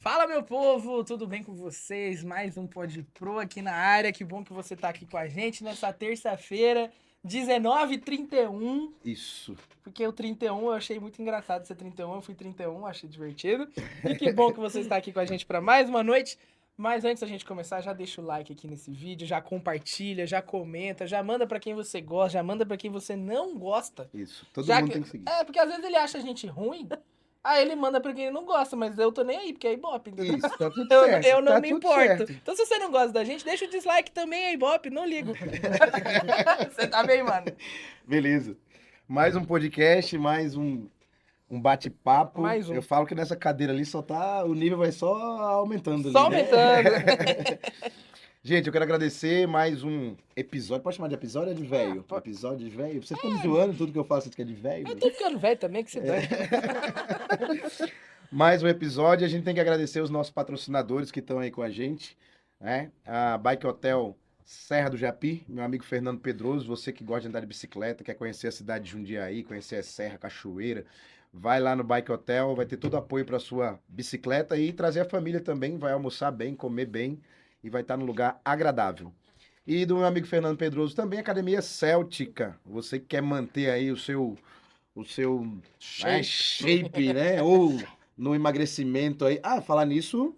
Fala, meu povo, tudo bem com vocês? Mais um Pod Pro aqui na área. Que bom que você tá aqui com a gente nessa terça-feira, 19h31. Isso. Porque o 31 eu achei muito engraçado ser 31, eu fui 31, achei divertido. E que bom que você está aqui com a gente para mais uma noite. Mas antes da gente começar, já deixa o like aqui nesse vídeo, já compartilha, já comenta, já manda para quem você gosta, já manda para quem você não gosta. Isso. Todo Já mundo que... tem que seguir. É, porque às vezes ele acha a gente ruim. Aí ele manda pra quem não gosta, mas eu tô nem aí, porque é Ibope, entendeu? Isso, tá tudo Eu, certo. eu não Tá me tudo importo. certo. Então se você não gosta da gente, deixa o dislike também, é Ibope, não ligo. Você tá bem, mano? Beleza. Mais um podcast, mais um bate-papo. Mais um. Eu falo que nessa cadeira ali o nível vai só aumentando Só ali, né? aumentando. Gente, eu quero agradecer mais um episódio. Pode chamar de episódio ou de velho? pode. Episódio de velho? Você fica me zoando tudo que eu faço que é de velho? Eu tô ficando velho também, que se dane. Mais um episódio. A gente tem que agradecer os nossos patrocinadores que estão aí com a gente, né? A Bike Hotel Serra do Japi, meu amigo Fernando Pedroso, você que gosta de andar de bicicleta, quer conhecer a cidade de Jundiaí, conhecer a Serra, Cachoeira, vai lá no Bike Hotel, vai ter todo apoio para sua bicicleta e trazer a família também, vai almoçar bem, comer bem e vai estar num lugar agradável. E do meu amigo Fernando Pedroso também, Academia Céltica, você que quer manter aí o seu shape, né? Ou no emagrecimento aí. Ah, falar nisso.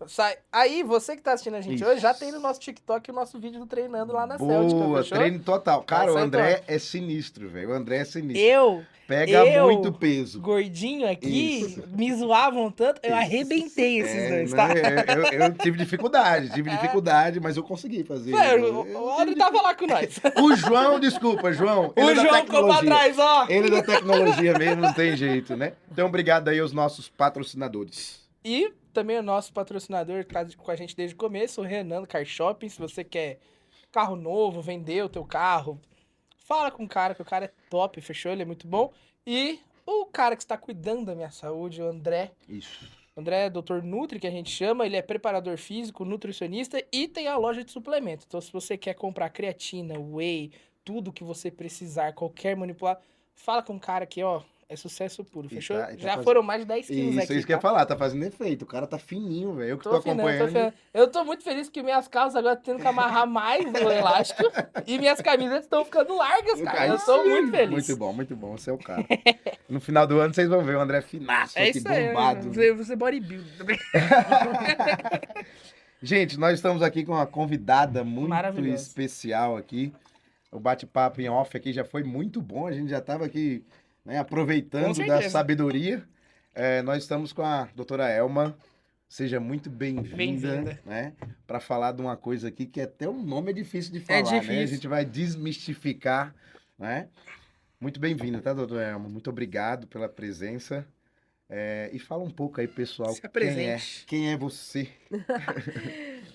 Aí, você que tá assistindo a gente Isso. hoje, já tem no nosso TikTok o nosso vídeo do treinando lá na Céltica, Boa, fechou? treino total. Cara, o Vai sair André é sinistro, velho. O André é sinistro. Eu, Pega muito peso. gordinho aqui, Isso. me zoavam tanto, eu Isso. arrebentei esses dois, Não, tá? eu tive dificuldade, mas eu consegui fazer. O André tava lá com nós. O João, desculpa, João. O ele é da João ficou pra tecnologia. trás, ó. Ele da tecnologia mesmo, não tem jeito, né? Então, obrigado aí aos nossos patrocinadores. E também o nosso patrocinador que tá com a gente desde o começo, o Renan do Car Shopping. Se você quer carro novo, vender o teu carro, fala com o cara, que o cara é top, fechou? Ele é muito bom. E o cara que está cuidando da minha saúde, o André. Isso. André é Dr. Nutri, que a gente chama. Ele é preparador físico, nutricionista e tem a loja de suplementos. Então, se você quer comprar creatina, whey, tudo que você precisar, qualquer manipular, fala com o cara aqui, ó. É sucesso puro, fechou? tá Já fazendo- foram mais de 10 quilos Isso, aqui, isso que eu ia tá? falar, tá fazendo efeito. O cara tá fininho, velho. Eu que tô Afinando, acompanhando. afinando. Eu tô muito feliz que minhas calças agora tendo que amarrar mais o elástico e minhas camisas estão ficando largas, cara. Eu tô muito feliz. Muito bom, você é o cara. No final do ano vocês vão ver o André finaço É aqui, isso aí, bombado. você bodybuilder também. Gente, nós estamos aqui com uma convidada muito Maravilhosa. especial aqui. O bate-papo em off aqui já foi muito bom. A gente já estava aqui, né, Com aproveitando da certeza. sabedoria. Nós estamos com a doutora Elma. Seja muito bem-vinda, Bem-vinda. né? Para falar de uma coisa aqui que até o nome é difícil de falar, né? A difícil. gente vai desmistificar, né? Muito bem-vinda, tá, doutora Elma? Muito obrigado pela presença. E fala um pouco aí, pessoal, Se apresente. quem é você?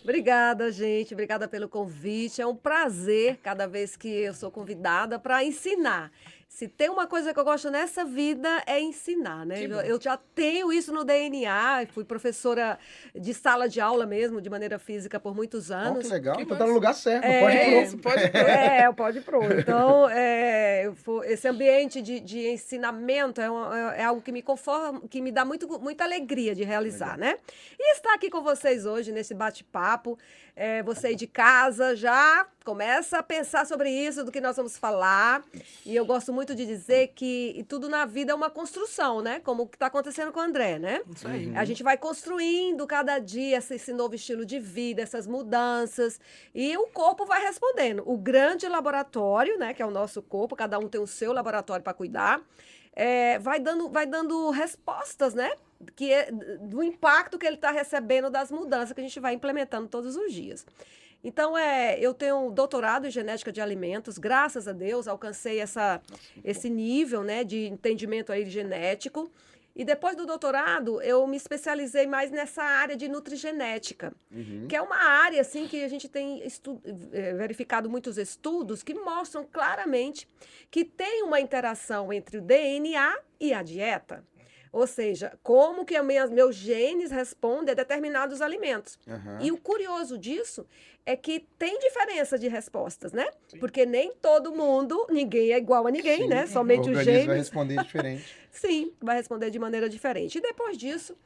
Obrigada, gente. Obrigada pelo convite. É um prazer cada vez que eu sou convidada para ensinar. Se tem uma coisa que eu gosto nessa vida é ensinar, né? Que Eu, bom. eu já tenho isso no DNA. Fui professora de sala de aula mesmo, de maneira física, por muitos Ó, anos. que legal. Que Então tá massa. no lugar certo, É, pode ir pro. Isso, pode pro. É, o Pode Pro. Então, esse ambiente de ensinamento é algo que me conforma, que me dá muita alegria de realizar, né? E estar aqui com vocês hoje nesse bate-papo, você aí de casa já começa a pensar sobre isso, do que nós vamos falar. E eu gosto muito de dizer que tudo na vida é uma construção, né? Como o que está acontecendo com o André, né? Isso aí. A gente vai construindo cada dia esse novo estilo de vida, essas mudanças, e o corpo vai respondendo. O grande laboratório, né, que é o nosso corpo, cada um tem o seu laboratório para cuidar, vai dando respostas, né, do impacto que ele está recebendo das mudanças que a gente vai implementando todos os dias. Então, eu tenho um doutorado em genética de alimentos, graças a Deus, alcancei esse nível, né, de entendimento aí genético. E depois do doutorado, eu me especializei mais nessa área de nutrigenética, que é uma área assim que a gente tem verificado muitos estudos que mostram claramente que tem uma interação entre o DNA e a dieta. Ou seja, como que meus genes respondem a determinados alimentos. Aham. E o curioso disso é que tem diferença de respostas, né? Porque nem todo mundo, ninguém é igual a ninguém, Sim. né? Somente O os organismo vai genes. responder diferente. Sim, vai responder de maneira diferente. E depois disso,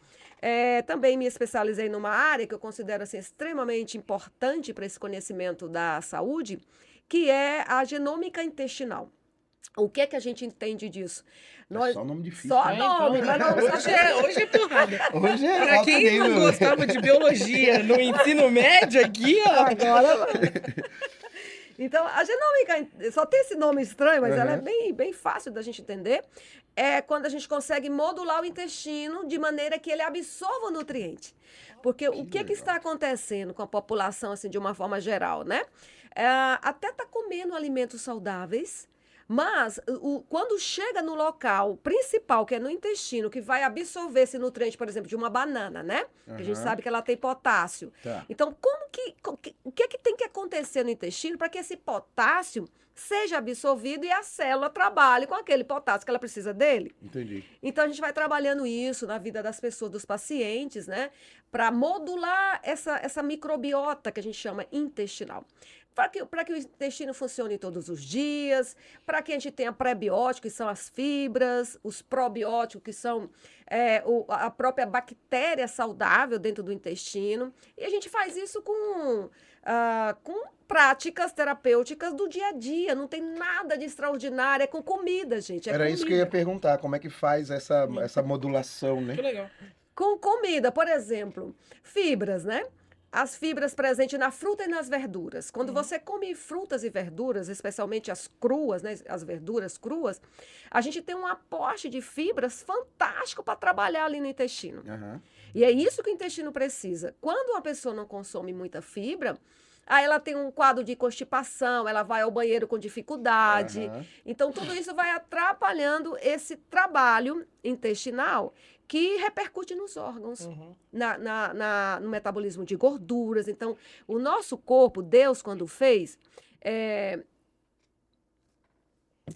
Também me especializei numa área que eu considero assim, extremamente importante para esse conhecimento da saúde, que é a genômica intestinal. O que é que a gente entende disso? É só nome difícil. Só né? nome, mas não Hoje é porrada. Hoje é Pra alto quem não nível. gostava de biologia no ensino médio aqui, ó. agora. Então, a genômica só tem esse nome estranho, mas ela é Uhum. bem fácil da gente entender. É quando a gente consegue modular o intestino de maneira que ele absorva o nutriente. Porque o que legal. está acontecendo com a população, assim, de uma forma geral, né? Até está comendo alimentos saudáveis, mas quando chega no local principal, que é no intestino, que vai absorver esse nutriente, por exemplo, de uma banana, né? Que a gente Aham. sabe que ela tem potássio. Tá. Então, o que é que tem que acontecer no intestino para que esse potássio seja absorvido e a célula trabalhe com aquele potássio que ela precisa dele? Entendi. Então, a gente vai trabalhando isso na vida das pessoas, dos pacientes, né? Para modular essa microbiota que a gente chama intestinal. Para que o intestino funcione todos os dias, para que a gente tenha prebióticos, que são as fibras, os probióticos, que são a própria bactéria saudável dentro do intestino. E a gente faz isso com práticas terapêuticas do dia a dia. Não tem nada de extraordinário, é com comida, gente. É Era comida. isso que eu ia perguntar, como é que faz essa modulação, né? Que legal. Com comida, por exemplo, fibras, né? As fibras presentes na fruta e nas verduras. Quando você come frutas e verduras, especialmente as cruas, né? As verduras cruas, a gente tem um aporte de fibras fantástico para trabalhar ali no intestino. Aham. E é isso que o intestino precisa. Quando uma pessoa não consome muita fibra, aí ela tem um quadro de constipação, ela vai ao banheiro com dificuldade. Aham. Então, tudo isso vai atrapalhando esse trabalho intestinal que repercute nos órgãos, Uhum. no metabolismo de gorduras. Então, o nosso corpo, Deus, quando fez,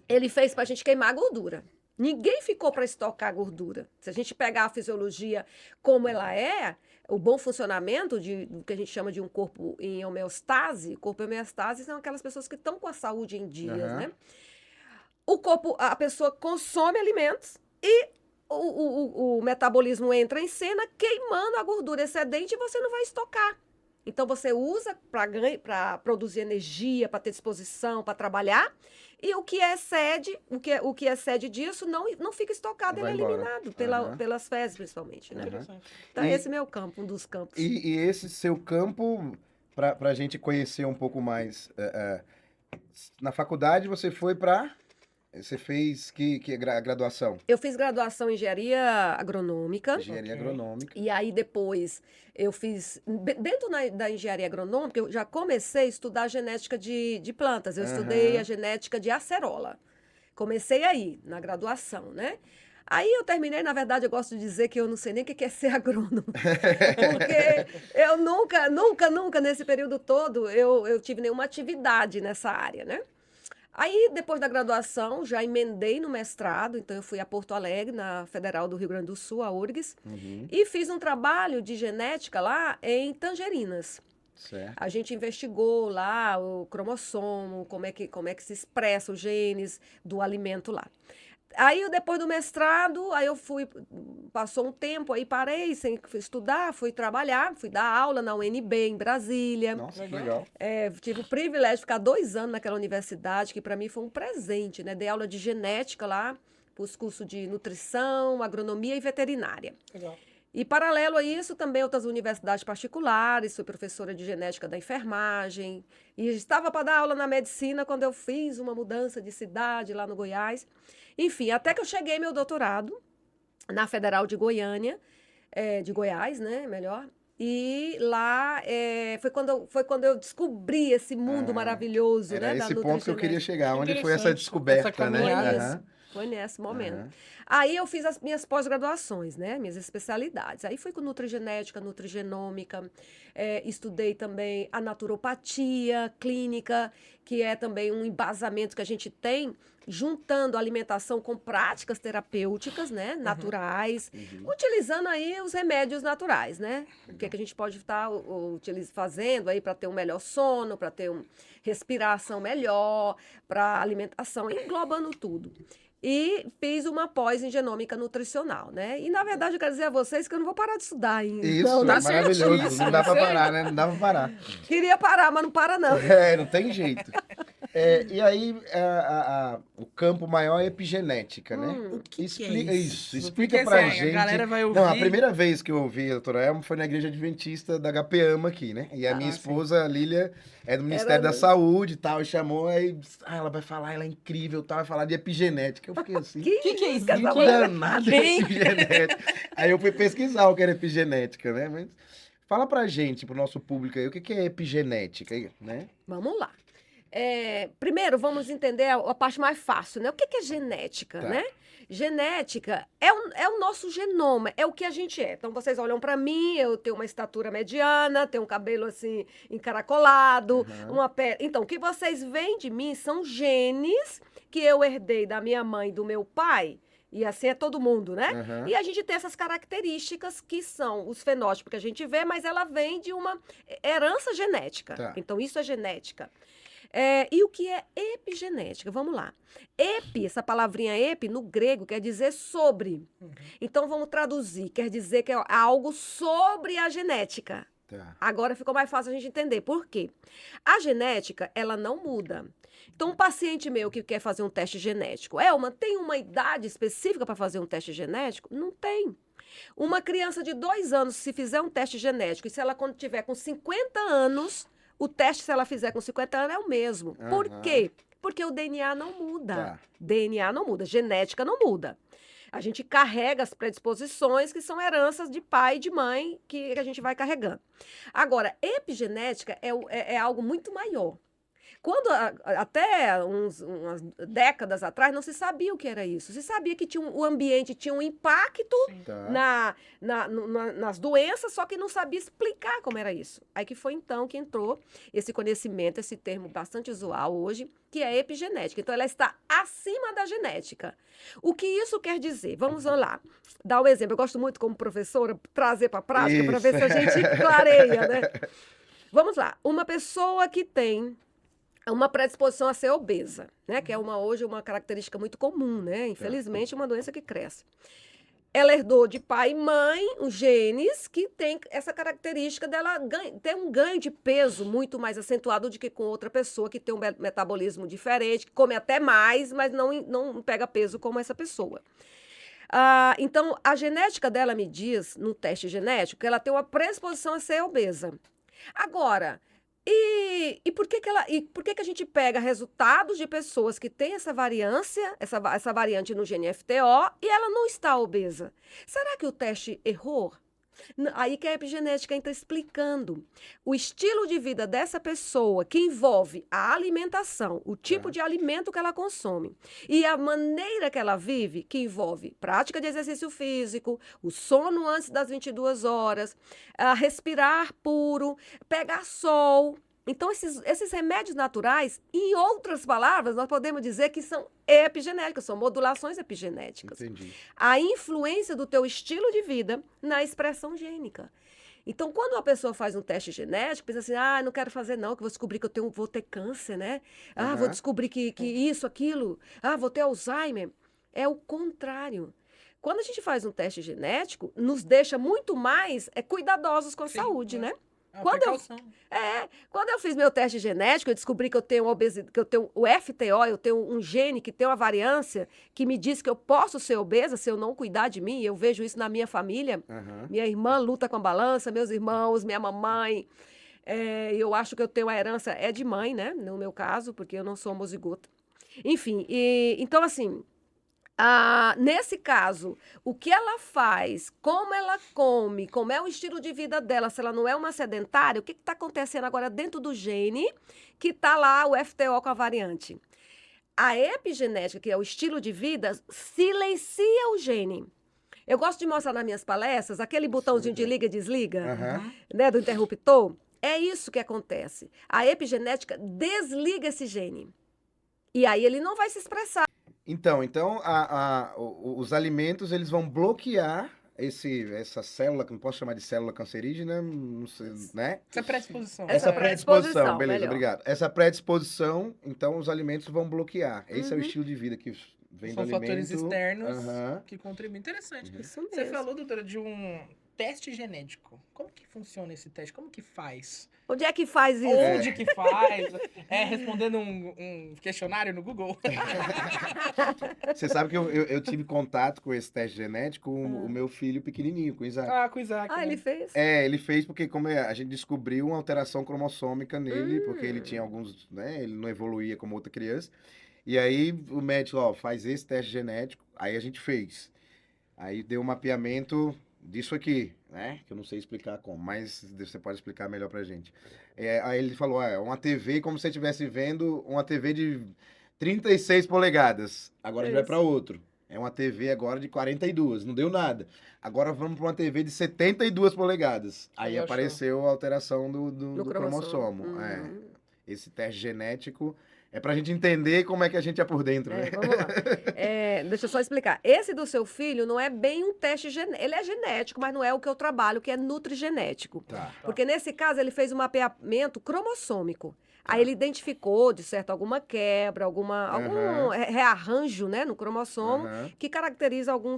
ele fez para a gente queimar a gordura. Ninguém ficou para estocar gordura. Se a gente pegar a fisiologia como ela é, o bom funcionamento do que a gente chama de um corpo em homeostase, corpo em homeostase são aquelas pessoas que estão com a saúde em dias, Aham. né? O corpo, a pessoa consome alimentos e o metabolismo entra em cena queimando a gordura excedente e você não vai estocar. Então, você usa para produzir energia, para ter disposição, para trabalhar. E o que excede disso não fica estocado, ele Vai é embora. eliminado Aham. pelas fezes, principalmente, né? Aham. Interessante. Então, E- esse é meu campo, um dos campos. E esse seu campo, para a gente conhecer um pouco mais, na faculdade você foi você fez que graduação? Eu fiz graduação em engenharia agronômica. Engenharia Ok. agronômica. E aí, depois, eu fiz. Dentro da engenharia agronômica, eu já comecei a estudar genética de plantas. Eu estudei Aham. a genética de acerola. Comecei aí, na graduação, né? Aí eu terminei, na verdade, eu gosto de dizer que eu não sei nem o que é ser agrônomo. Porque eu nunca, nesse período todo, eu tive nenhuma atividade nessa área, né? Aí, depois da graduação, já emendei no mestrado, então eu fui a Porto Alegre, na Federal do Rio Grande do Sul, a URGS, Uhum. e fiz um trabalho de genética lá em tangerinas. Certo. A gente investigou lá o cromossomo, como é que se expressa os genes do alimento lá. Aí, depois do mestrado, passou um tempo, aí parei sem estudar, fui trabalhar, fui dar aula na UNB, em Brasília. Nossa, que Legal. legal. Tive o privilégio de ficar 2 anos naquela universidade, que para mim foi um presente, né? Dei aula de genética lá, para os cursos de nutrição, agronomia e veterinária. Legal. E, paralelo a isso, também outras universidades particulares, fui professora de genética da enfermagem, e estava para dar aula na medicina quando eu fiz uma mudança de cidade lá no Goiás. Enfim, até que eu cheguei meu doutorado na Federal de Goiânia, de Goiás, né, melhor. E lá foi quando eu descobri esse mundo maravilhoso, Era né, da esse ponto que eu queria nutrigenética. chegar. Onde foi essa Interessante, descoberta, essa né? caminhada. Aham. Foi nesse momento. Aham. Aí eu fiz as minhas pós-graduações, né? Minhas especialidades. Aí fui com nutrigenética, nutrigenômica, estudei também a naturopatia clínica, que é também um embasamento que a gente tem juntando a alimentação com práticas terapêuticas, né, naturais, utilizando aí os remédios naturais, né? O que a gente pode estar fazendo aí para ter um melhor sono, para ter uma respiração melhor, para alimentação, englobando tudo. E fiz uma pós em genômica nutricional, né? E, na verdade, eu quero dizer a vocês que eu não vou parar de estudar ainda. Isso, não, tá maravilhoso. certíssimo, Não dá pra certo. parar, né? Não dá pra parar. Queria parar, mas não para, não. Não tem jeito. E aí, o campo maior é epigenética, né? O que é Explica isso? Explica Porque, pra assim, gente. a galera vai ouvir... Não, a primeira vez que eu ouvi a doutora Elma foi na igreja adventista da HPAMA aqui, né? E a minha sim. esposa, a Lília, é do Ministério da Saúde e tal, e chamou, aí, ela vai falar, ela é incrível, tal, vai falar de epigenética. Eu fiquei assim, Que é isso? Essa que mãe- danado é Quem? epigenética. Aí eu fui pesquisar o que era epigenética, né? Mas fala pra gente, pro nosso público aí, o que é epigenética, né? Vamos lá. Primeiro, vamos entender a parte mais fácil, né? O que é genética, Tá. né? Genética é o nosso genoma, é o que a gente é. Então, vocês olham para mim, eu tenho uma estatura mediana, tenho um cabelo assim encaracolado, uma pele. Então, o que vocês veem de mim são genes que eu herdei da minha mãe e do meu pai. E assim é todo mundo, né? Aham. E a gente tem essas características que são os fenótipos que a gente vê, mas ela vem de uma herança genética. Tá. Então, isso é genética. E o que é epigenética? Vamos lá. Epi, essa palavrinha epi, no grego, quer dizer sobre. Então, vamos traduzir. Quer dizer que é algo sobre a genética. Tá. Agora ficou mais fácil a gente entender. Por quê? A genética, ela não muda. Então, um paciente meu que quer fazer um teste genético, tem uma idade específica para fazer um teste genético? Não tem. Uma criança de 2 anos, se fizer um teste genético, e se ela quando tiver com 50 anos, o teste, se ela fizer com 50 anos, é o mesmo. Por Aham. quê? Porque o DNA não muda. Tá. DNA não muda, genética não muda. A gente carrega as predisposições que são heranças de pai e de mãe que a gente vai carregando. Agora, epigenética é algo muito maior. Quando, até umas décadas atrás, não se sabia o que era isso. Se sabia que o ambiente tinha um impacto Tá. nas doenças, só que não sabia explicar como era isso. Aí que foi então que entrou esse conhecimento, esse termo bastante usual hoje, que é epigenética. Então, ela está acima da genética. O que isso quer dizer? Vamos lá. Dar um exemplo. Eu gosto muito, como professora, trazer para a prática para ver se a gente clareia, né? Vamos lá. Uma pessoa que tem uma predisposição a ser obesa, né? Que é hoje uma característica muito comum, né? Infelizmente, é uma doença que cresce. Ela herdou de pai e mãe os genes que tem essa característica dela ter um ganho de peso muito mais acentuado do que com outra pessoa que tem um metabolismo diferente, que come até mais, mas não pega peso como essa pessoa. Então, a genética dela me diz, no teste genético, que ela tem uma predisposição a ser obesa. Agora, e por que que a gente pega resultados de pessoas que têm essa variância, essa variante no gene FTO, e ela não está obesa? Será que o teste errou? Aí que a epigenética está explicando. O estilo de vida dessa pessoa, que envolve a alimentação, o tipo de alimento que ela consome, e a maneira que ela vive, que envolve prática de exercício físico, o sono antes das 22 horas, respirar puro, pegar sol. Então, esses remédios naturais, em outras palavras, nós podemos dizer que são epigenéticas, são modulações epigenéticas. Entendi. A influência do teu estilo de vida na expressão gênica. Então, quando uma pessoa faz um teste genético, pensa assim, não quero fazer não, que vou descobrir que vou ter câncer, né? Vou descobrir que isso, aquilo, vou ter Alzheimer. É o contrário. Quando a gente faz um teste genético, nos deixa muito mais cuidadosos com a saúde, né? Quando eu fiz meu teste genético, eu descobri que eu tenho obesidade, que eu tenho o FTO, eu tenho um gene que tem uma variância que me diz que eu posso ser obesa se eu não cuidar de mim. Eu vejo isso na minha família. Minha irmã luta com a balança, meus irmãos, minha mamãe. Eu acho que eu tenho a herança de mãe, né? No meu caso, porque eu não sou homozigota. Enfim, então assim... nesse caso, o que ela faz, como ela come, como é o estilo de vida dela, se ela não é uma sedentária, o que está acontecendo agora dentro do gene que está lá o FTO com a variante? A epigenética, que é o estilo de vida, silencia o gene. Eu gosto de mostrar nas minhas palestras aquele botãozinho de liga e desliga, né, do interruptor. É isso que acontece. A epigenética desliga esse gene. E aí ele não vai se expressar. Então os alimentos, eles vão bloquear essa célula, que não posso chamar de célula cancerígena, não sei, né? Essa predisposição. Essa predisposição, Beleza, melhor. obrigado. Essa predisposição, então os alimentos vão bloquear. Esse é o estilo de vida que vem São do fatores alimento. externos Aham. que contribuem. Interessante. Isso Você mesmo. falou, doutora, de um teste genético. Como que funciona esse teste? Como que faz? Onde é que faz isso? Onde que faz? Respondendo um questionário no Google? Você sabe que eu tive contato com esse teste genético com o meu filho pequenininho, com o Isaac. Ah, com o Isaac. Ah, né? ele fez? Ele fez porque como a gente descobriu uma alteração cromossômica nele, porque ele tinha alguns, né, ele não evoluía como outra criança. E aí o médico, ó, faz esse teste genético, aí a gente fez. Aí deu um mapeamento disso aqui, né, que eu não sei explicar como, mas você pode explicar melhor pra gente. Aí ele falou, é uma TV como se você estivesse vendo uma TV de 36 polegadas. Agora a gente vai Isso. para outro. É uma TV agora de 42, não deu nada. Agora vamos para uma TV de 72 polegadas. Aí Aí, ó, apareceu a alteração do No cromossomo. Uhum. Esse teste genético é pra gente entender como é que a gente é por dentro, né? Vamos lá. Deixa eu só explicar. Esse do seu filho não é bem um teste genético. Ele é genético, mas não é o que eu trabalho, que é nutrigenético. Tá. Porque nesse caso ele fez um mapeamento cromossômico. Aí ele identificou, de certo, alguma quebra, algum Aham. rearranjo, né, no cromossomo, Aham. que caracteriza algum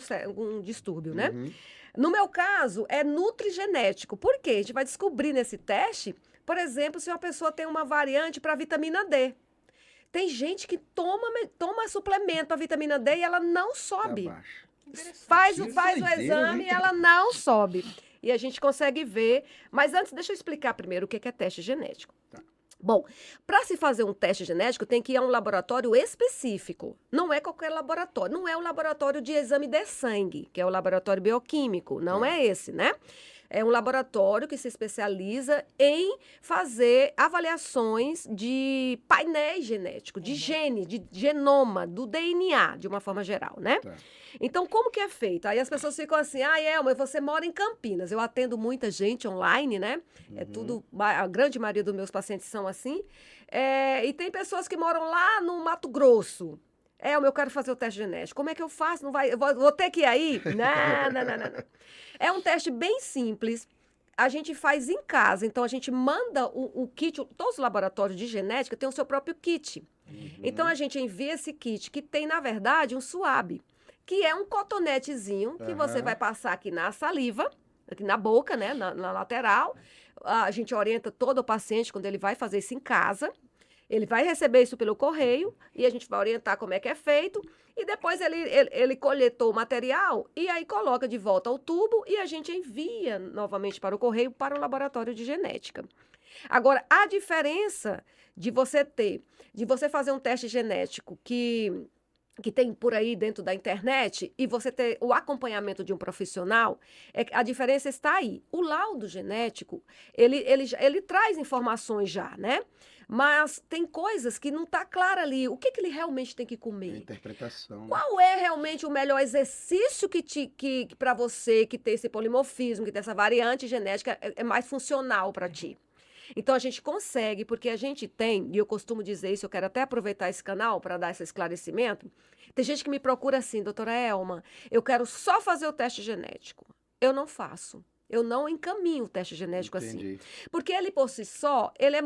distúrbio, né? Uhum. No meu caso, é nutrigenético. Por quê? A gente vai descobrir nesse teste, por exemplo, se uma pessoa tem uma variante para vitamina D. Tem gente que toma suplemento para vitamina D e ela não sobe. Tá baixo. Faz Que o doideira, exame hein? e ela não sobe. E a gente consegue ver. Mas antes, deixa eu explicar primeiro o que é teste genético. Tá. Bom, para se fazer um teste genético, tem que ir a um laboratório específico. Não é qualquer laboratório. Não é o laboratório de exame de sangue, que é o laboratório bioquímico. Não é esse, né? É um laboratório que se especializa em fazer avaliações de painéis genéticos, de gene, de genoma, do DNA, de uma forma geral, né? Tá. Então, como que é feito? Aí as pessoas ficam assim, Elma, você mora em Campinas. Eu atendo muita gente online, né? É tudo, a grande maioria dos meus pacientes são assim. E tem pessoas que moram lá no Mato Grosso. Eu quero fazer o teste genético. Como é que eu faço? Não vai, eu vou ter que ir aí? Não. É um teste bem simples. A gente faz em casa. Então, a gente manda o kit. Todos os laboratórios de genética têm o seu próprio kit. Então, a gente envia esse kit, que tem, na verdade, um suave, que é um cotonetezinho que você vai passar aqui na saliva, aqui na boca, né? Na lateral. A gente orienta todo o paciente quando ele vai fazer isso em casa. Ele vai receber isso pelo correio e a gente vai orientar como é que é feito. E depois ele coletou o material e aí coloca de volta ao tubo e a gente envia novamente para o correio, para o laboratório de genética. Agora, a diferença de você fazer um teste genético que tem por aí dentro da internet e você ter o acompanhamento de um profissional, a diferença está aí. O laudo genético, ele traz informações já, né? Mas tem coisas que não está clara ali. O que ele realmente tem que É comer? interpretação. Né? Qual é realmente o melhor exercício que para você que tem esse polimorfismo, que tem essa variante genética, é mais funcional para ti? Então, a gente consegue, porque a gente tem, e eu costumo dizer isso, eu quero até aproveitar esse canal para dar esse esclarecimento. Tem gente que me procura assim, doutora Elma, eu quero só fazer o teste genético. Eu não faço. Eu não encaminho o teste genético Entendi. assim. Porque ele por si só, ele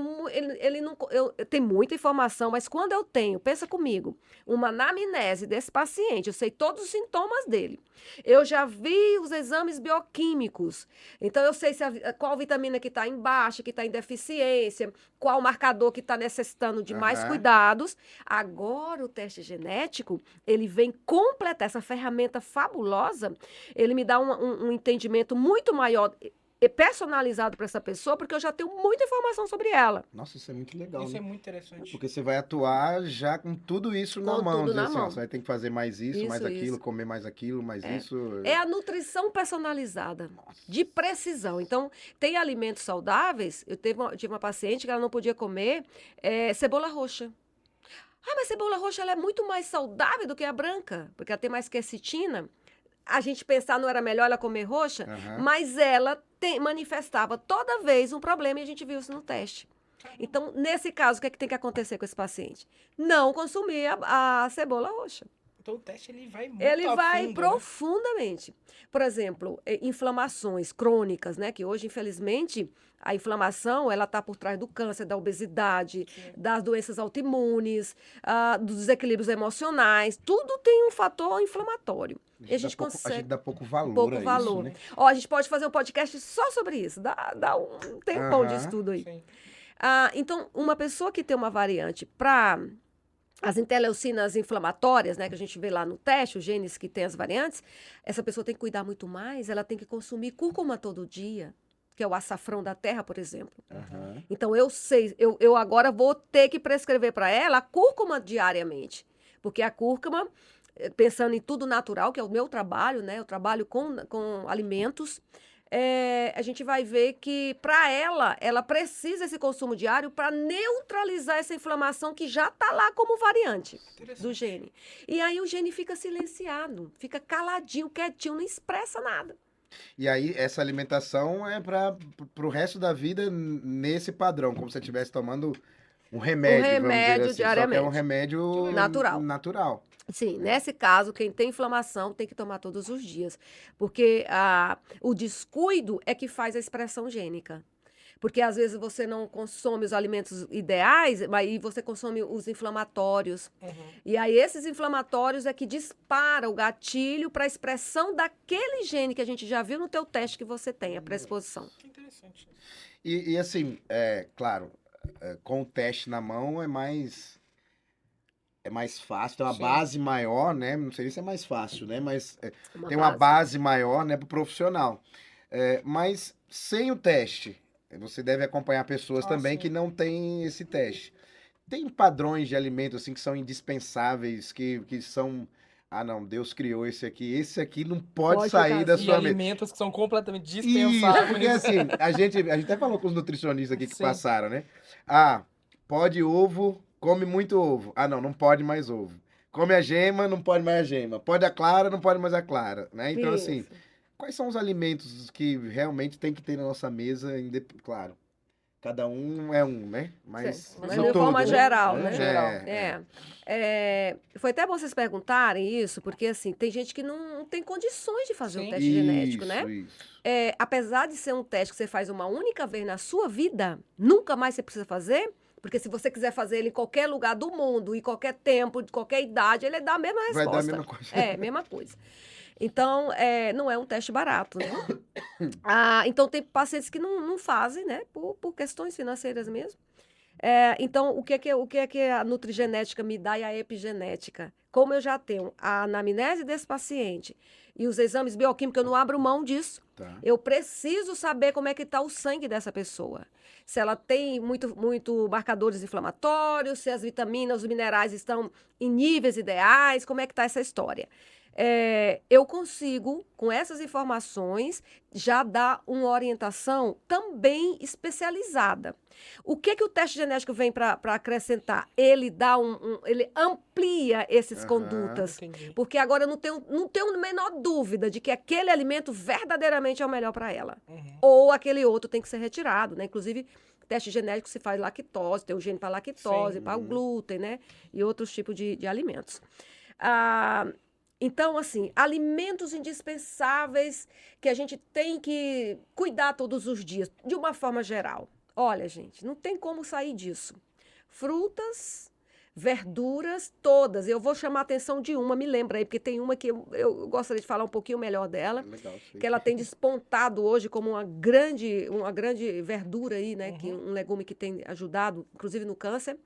não, tem muita informação, mas quando eu tenho, pensa comigo, uma anamnese desse paciente, eu sei todos os sintomas dele. Eu já vi os exames bioquímicos. Então, eu sei qual vitamina que está em baixa, que está em deficiência, qual marcador que está necessitando de mais cuidados. Agora, o teste genético, ele vem completar essa ferramenta fabulosa, ele me dá um entendimento muito maior e personalizado para essa pessoa, porque eu já tenho muita informação sobre ela. Nossa, isso é muito legal, Isso né? é muito interessante. Porque você vai atuar já com tudo isso na Com mão. tudo Dizer na assim, ó, mão. você vai ter que fazer mais isso, mais Isso, aquilo, isso. comer mais aquilo, mais isso. É a nutrição personalizada, de precisão. Então, tem alimentos saudáveis. Eu tive uma paciente que ela não podia comer cebola roxa. Mas cebola roxa ela é muito mais saudável do que a branca, porque ela tem mais quercetina. A gente pensar não era melhor ela comer roxa, mas ela manifestava toda vez um problema e a gente viu isso no teste. Então, nesse caso, o que é que tem que acontecer com esse paciente? Não consumir a cebola roxa. Então o teste ele vai muito Ele a vai fundo, né? profundamente. Por exemplo, inflamações crônicas, né? Que hoje, infelizmente, a inflamação ela está por trás do câncer, da obesidade, Sim. das doenças autoimunes, dos desequilíbrios emocionais. Tudo tem um fator inflamatório. E a gente a consegue gente dá pouco valor pouco a valor. isso, né? Ó, a gente pode fazer um podcast só sobre isso. Dá um tempão de Aham. estudo aí. Sim. Então, uma pessoa que tem uma variante para as interleucinas inflamatórias, né, que a gente vê lá no teste, os genes que têm as variantes, essa pessoa tem que cuidar muito mais, ela tem que consumir cúrcuma todo dia, que é o açafrão da terra, por exemplo. Aham. Então, eu sei, eu agora vou ter que prescrever para ela a cúrcuma diariamente, porque a cúrcuma, pensando em tudo natural, que é o meu trabalho, né, eu trabalho com alimentos, a gente vai ver que, para ela precisa esse consumo diário para neutralizar essa inflamação que já está lá como variante do Interessante. gene. E aí o gene fica silenciado, fica caladinho, quietinho, não expressa nada. E aí, essa alimentação é para o resto da vida nesse padrão, como se você estivesse tomando um remédio, vamos dizer remédio assim. Só que é um diariamente. remédio Natural. natural. Sim, nesse caso, quem tem inflamação tem que tomar todos os dias, porque o descuido é que faz a expressão gênica. Porque às vezes você não consome os alimentos ideais, mas aí você consome os inflamatórios. Uhum. E aí esses inflamatórios é que dispara o gatilho para a expressão daquele gene que a gente já viu no teu teste que você tem, a predisposição. Que interessante. E assim, claro, com o teste na mão é mais fácil, tem uma Sim. base maior, né? Não sei se é mais fácil, né? Mas Uma tem uma base. base maior, né, para o profissional. Mas sem o teste, você deve acompanhar pessoas também sim. que não têm esse teste. Tem padrões de alimentos assim que são indispensáveis, que são... Ah, não, Deus criou esse aqui. Esse aqui não pode Pode sair ficar da assim. E sua mesa. alimentos que são completamente Isso, dispensáveis. porque assim, a gente até falou com os nutricionistas aqui que Sim. passaram, né? Ah, pode ovo, come muito ovo. Ah, não pode mais ovo. Come a gema, não pode mais a gema. Pode a clara, não pode mais a clara, né? Então, assim, Isso. quais são os alimentos que realmente tem que ter na nossa mesa? Claro, cada um é um, né? Mas Sim, Mas mas no de todo, forma né? geral, No né? geral. Foi até bom vocês perguntarem isso, porque assim, tem gente que não tem condições de fazer o Sim. teste genético, né? Isso. Apesar de ser um teste que você faz uma única vez na sua vida, nunca mais você precisa fazer, porque se você quiser fazer ele em qualquer lugar do mundo, em qualquer tempo, de qualquer idade, ele dá a mesma resposta. Vai dar a mesma coisa. Mesma coisa. Então, não é um teste barato, né? Então, tem pacientes que não fazem, né? Por questões financeiras mesmo. Então, o que é que a nutrigenética me dá e a epigenética? Como eu já tenho a anamnese desse paciente e os exames bioquímicos, eu não abro mão disso. Tá. Eu preciso saber como é que está o sangue dessa pessoa. Se ela tem muito marcadores inflamatórios, se as vitaminas, os minerais estão em níveis ideais, como é que está essa história. Eu consigo, com essas informações, já dar uma orientação também especializada. O que o teste genético vem para acrescentar? Ele dá ele amplia essas condutas. Entendi. Porque agora eu não tenho a menor dúvida de que aquele alimento verdadeiramente é o melhor para ela. Uhum. Ou aquele outro tem que ser retirado, né? Inclusive, teste genético se faz lactose, tem o gene para lactose, Sim. para o glúten, né? E outros tipos de alimentos. Então, assim, alimentos indispensáveis que a gente tem que cuidar todos os dias, de uma forma geral. Olha, gente, não tem como sair disso. Frutas, verduras, todas. Eu vou chamar a atenção de uma, me lembra aí, porque tem uma que eu gostaria de falar um pouquinho melhor dela, Legal, que ela tem despontado hoje como uma grande verdura aí, né? Uhum. Que um legume que tem ajudado, inclusive no câncer.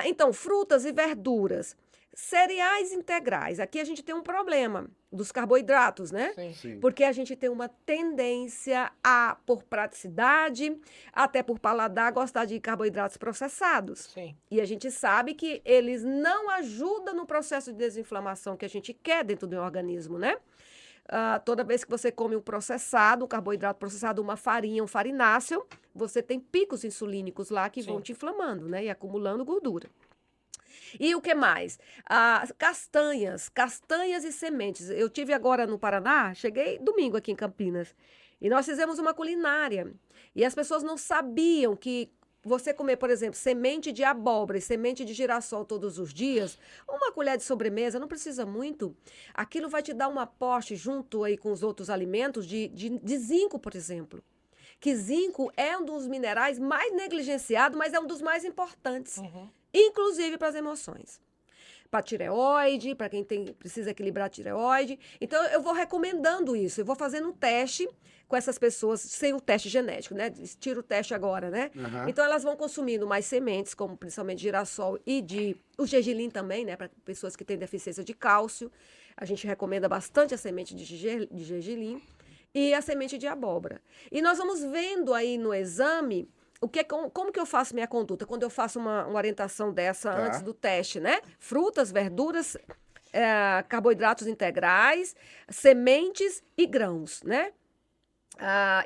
Então, frutas e verduras. Cereais integrais. Aqui a gente tem um problema dos carboidratos, né? Sim. Sim. Porque a gente tem uma tendência por praticidade, até por paladar, gostar de carboidratos processados. Sim. E a gente sabe que eles não ajudam no processo de desinflamação que a gente quer dentro do organismo, né? Toda vez que você come um processado, um carboidrato processado, uma farinha, um farináceo, você tem picos insulínicos lá que Sim. vão te inflamando, né? E acumulando gordura. E o que mais? Castanhas e sementes. Eu tive agora no Paraná, cheguei domingo aqui em Campinas, e nós fizemos uma culinária. E as pessoas não sabiam que você comer, por exemplo, semente de abóbora e semente de girassol todos os dias, uma colher de sobremesa, não precisa muito, aquilo vai te dar um aporte junto aí com os outros alimentos de zinco, por exemplo. Que zinco é um dos minerais mais negligenciados, mas é um dos mais importantes, inclusive para as emoções. Para tireoide, para quem precisa equilibrar a tireoide. Então, eu vou recomendando isso. Eu vou fazendo um teste com essas pessoas, sem o teste genético, né? Tira o teste agora, né? Então, elas vão consumindo mais sementes, como principalmente girassol e o gergelim também, né? Para pessoas que têm deficiência de cálcio. A gente recomenda bastante a semente de gergelim e a semente de abóbora. E nós vamos vendo aí no exame... como que eu faço minha conduta? Quando eu faço uma orientação dessa antes do teste, né? Frutas, verduras, carboidratos integrais, sementes e grãos, né?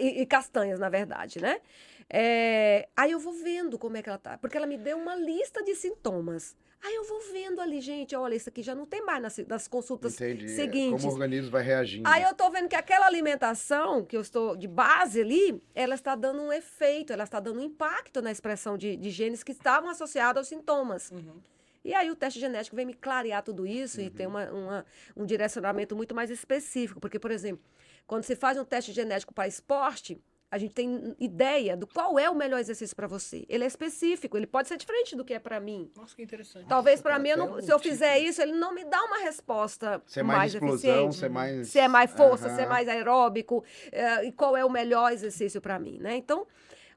E castanhas, na verdade, né? Aí eu vou vendo como é que ela tá. Porque ela me deu uma lista de sintomas. Aí eu vou vendo ali, gente, olha, isso aqui já não tem mais nas consultas seguintes. Como o organismo vai reagindo. Aí eu tô vendo que aquela alimentação que eu estou de base ali, ela está dando um efeito, ela está dando um impacto na expressão de genes que estavam associados aos sintomas. E aí o teste genético vem me clarear tudo isso e tem um direcionamento muito mais específico. Porque, por exemplo, quando se faz um teste genético para esporte, a gente tem ideia do qual é o melhor exercício para você. Ele é específico, ele pode ser diferente do que é para mim. Nossa, que interessante. Talvez para mim, se eu fizer isso, ele não me dá uma resposta mais explosão, eficiente. Se é mais força, se é mais aeróbico, e qual é o melhor exercício para mim, né? Então,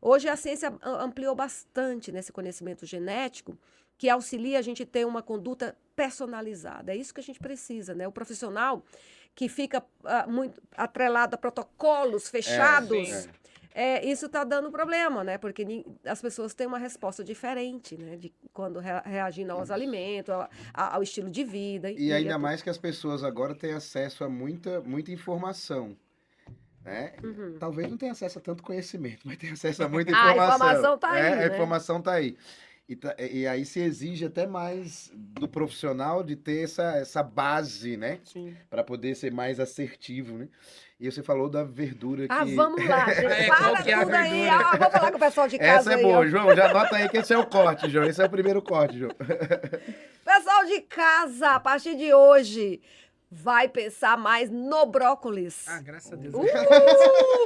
hoje a ciência ampliou bastante nesse conhecimento genético, que auxilia a gente ter uma conduta personalizada. É isso que a gente precisa, né? O profissional que fica muito atrelado a protocolos fechados... isso está dando problema, né? Porque as pessoas têm uma resposta diferente, né? De quando reagindo aos alimentos, ao estilo de vida. E ainda mais que as pessoas agora têm acesso a muita informação, né? Talvez não tenha acesso a tanto conhecimento, mas tem acesso a muita informação. A informação está aí, A né? informação está aí. E aí se exige até mais do profissional de ter essa base, né? Sim. Para poder ser mais assertivo, né? E você falou da verdura que... Vamos lá, gente. Qual que é a Tudo aí. verdura? Vou falar com o pessoal de casa. Essa é aí, boa, ó. João. Já anota aí que esse é o corte, João. Esse é o primeiro corte, João. Pessoal de casa, a partir de hoje, vai pensar mais no brócolis. Graças a Deus.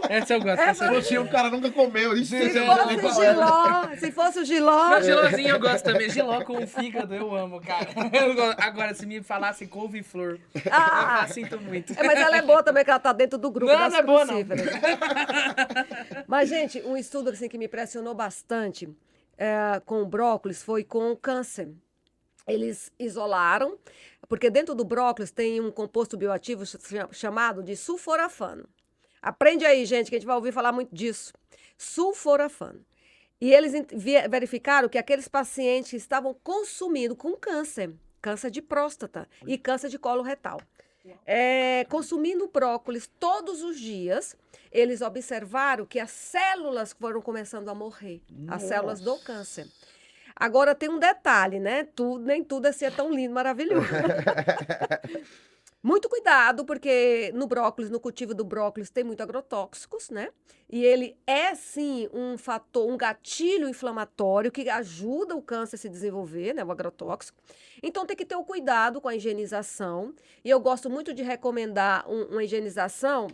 Essa eu gosto. Essa Essa O cara nunca comeu. Isso Se fosse o giló... Mas gilozinho eu gosto também. Giló com fígado eu amo, cara. Agora, se me falasse couve-flor, eu sinto muito. Mas ela é boa também, que ela tá dentro do grupo das não é boa, não. crucíferas. Mas, gente, um estudo assim, que me impressionou bastante com o brócolis foi com o câncer. Eles isolaram, porque dentro do brócolis tem um composto bioativo chamado de sulforafano. Aprende aí, gente, que a gente vai ouvir falar muito disso. Sulforafano. E eles verificaram que aqueles pacientes que estavam consumindo com câncer de próstata e câncer de colo retal, consumindo brócolis todos os dias, eles observaram que as células foram começando a morrer, as células do câncer. Agora tem um detalhe, né? Nem tudo assim é tão lindo, maravilhoso. Muito cuidado, porque no brócolis, no cultivo do brócolis, tem muito agrotóxicos, né? E ele é, sim, um gatilho inflamatório que ajuda o câncer a se desenvolver, né? O agrotóxico. Então, tem que ter o cuidado com a higienização. E eu gosto muito de recomendar uma higienização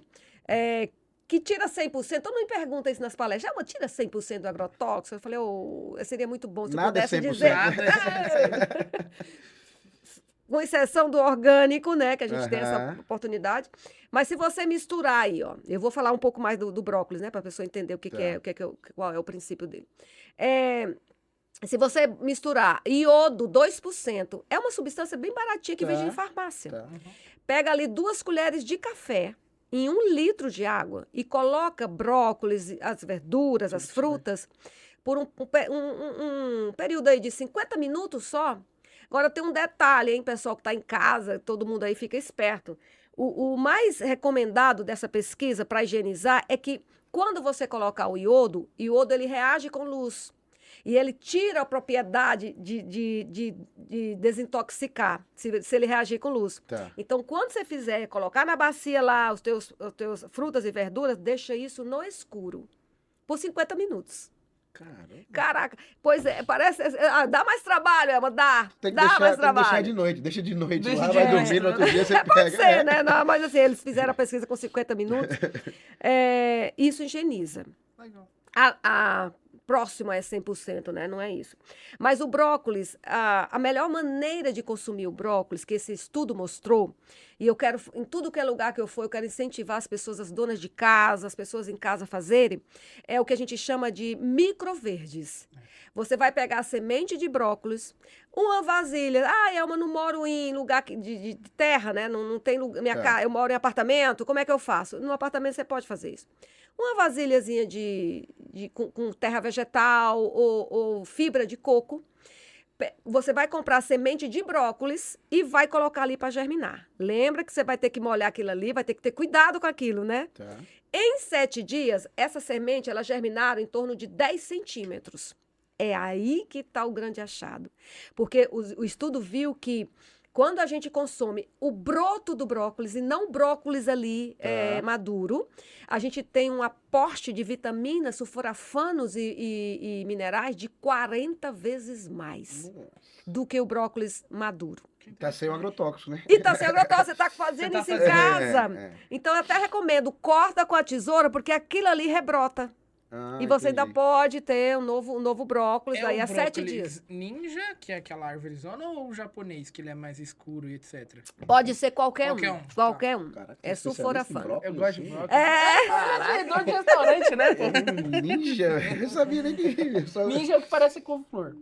que tira 100%. Todo mundo me pergunta isso nas palestras. Mas tira 100% do agrotóxico? Eu falei, seria muito bom se eu pudesse dizer. Com exceção do orgânico, né? Que a gente tem essa oportunidade. Mas se você misturar aí, ó. Eu vou falar um pouco mais do brócolis, né? Para a pessoa entender qual é o princípio dele. Se você misturar iodo 2%, é uma substância bem baratinha que vende em farmácia. Pega ali 2 colheres de café em 1 litro de água e coloca brócolis, as verduras, as frutas, por um período aí de 50 minutos só. Agora tem um detalhe, hein, pessoal que está em casa, todo mundo aí fica esperto. O mais recomendado dessa pesquisa para higienizar é que quando você colocar o iodo ele reage com luz. E ele tira a propriedade de desintoxicar, se ele reagir com luz. Então, quando você fizer, colocar na bacia lá os teus frutas e verduras, deixa isso no escuro, por 50 minutos. Caramba. Caraca, pois é, parece. Dá mais trabalho, Elma, dá. Tem que dá deixar, mais tem que deixar trabalho. de noite. Deixa de noite Deixa lá, de vai noite. dormir, no outro dia você pega. Pode ser, né? Não, mas assim, eles fizeram a pesquisa com 50 minutos. Isso higieniza. Legal. Próximo é 100%, né? Não é isso. Mas o brócolis, a melhor maneira de consumir o brócolis, que esse estudo mostrou, e eu quero, em tudo que é lugar que eu for, eu quero incentivar as pessoas, as donas de casa, as pessoas em casa a fazerem, é o que a gente chama de microverdes. Você vai pegar a semente de brócolis, uma vasilha. Elma, não moro em lugar de terra, né? Não tem lugar. Eu moro em apartamento. Como é que eu faço? No apartamento você pode fazer isso. Uma vasilhazinha com terra vegetal ou fibra de coco. Você vai comprar semente de brócolis e vai colocar ali para germinar. Lembra que você vai ter que molhar aquilo ali, vai ter que ter cuidado com aquilo, né? Tá. Em 7 dias, essa semente, ela germinaram em torno de 10 centímetros. É aí que está o grande achado. Porque o estudo viu que quando a gente consome o broto do brócolis e não o brócolis ali maduro, a gente tem um aporte de vitaminas, sulforafanos e minerais de 40 vezes mais do que o brócolis maduro. Tá sem o agrotóxico, né? E tá sem agrotóxico, você tá fazendo Você tá isso em fazendo. casa. Então, eu até recomendo, corta com a tesoura, porque aquilo ali rebrota. E você ainda pode ter um novo brócolis aí há 7 dias. Ninja, que é aquela árvore zona, ou o japonês, que ele é mais escuro e etc? Pode ser qualquer um. Qualquer um, Qualquer um. Caraca, tem É especialista em sulforafano. brócolis, Eu gosto de assim? brócolis. É. Vendedor de restaurante, né? Ninja? Eu sabia nem que... Só... Ninja é o que parece com flor.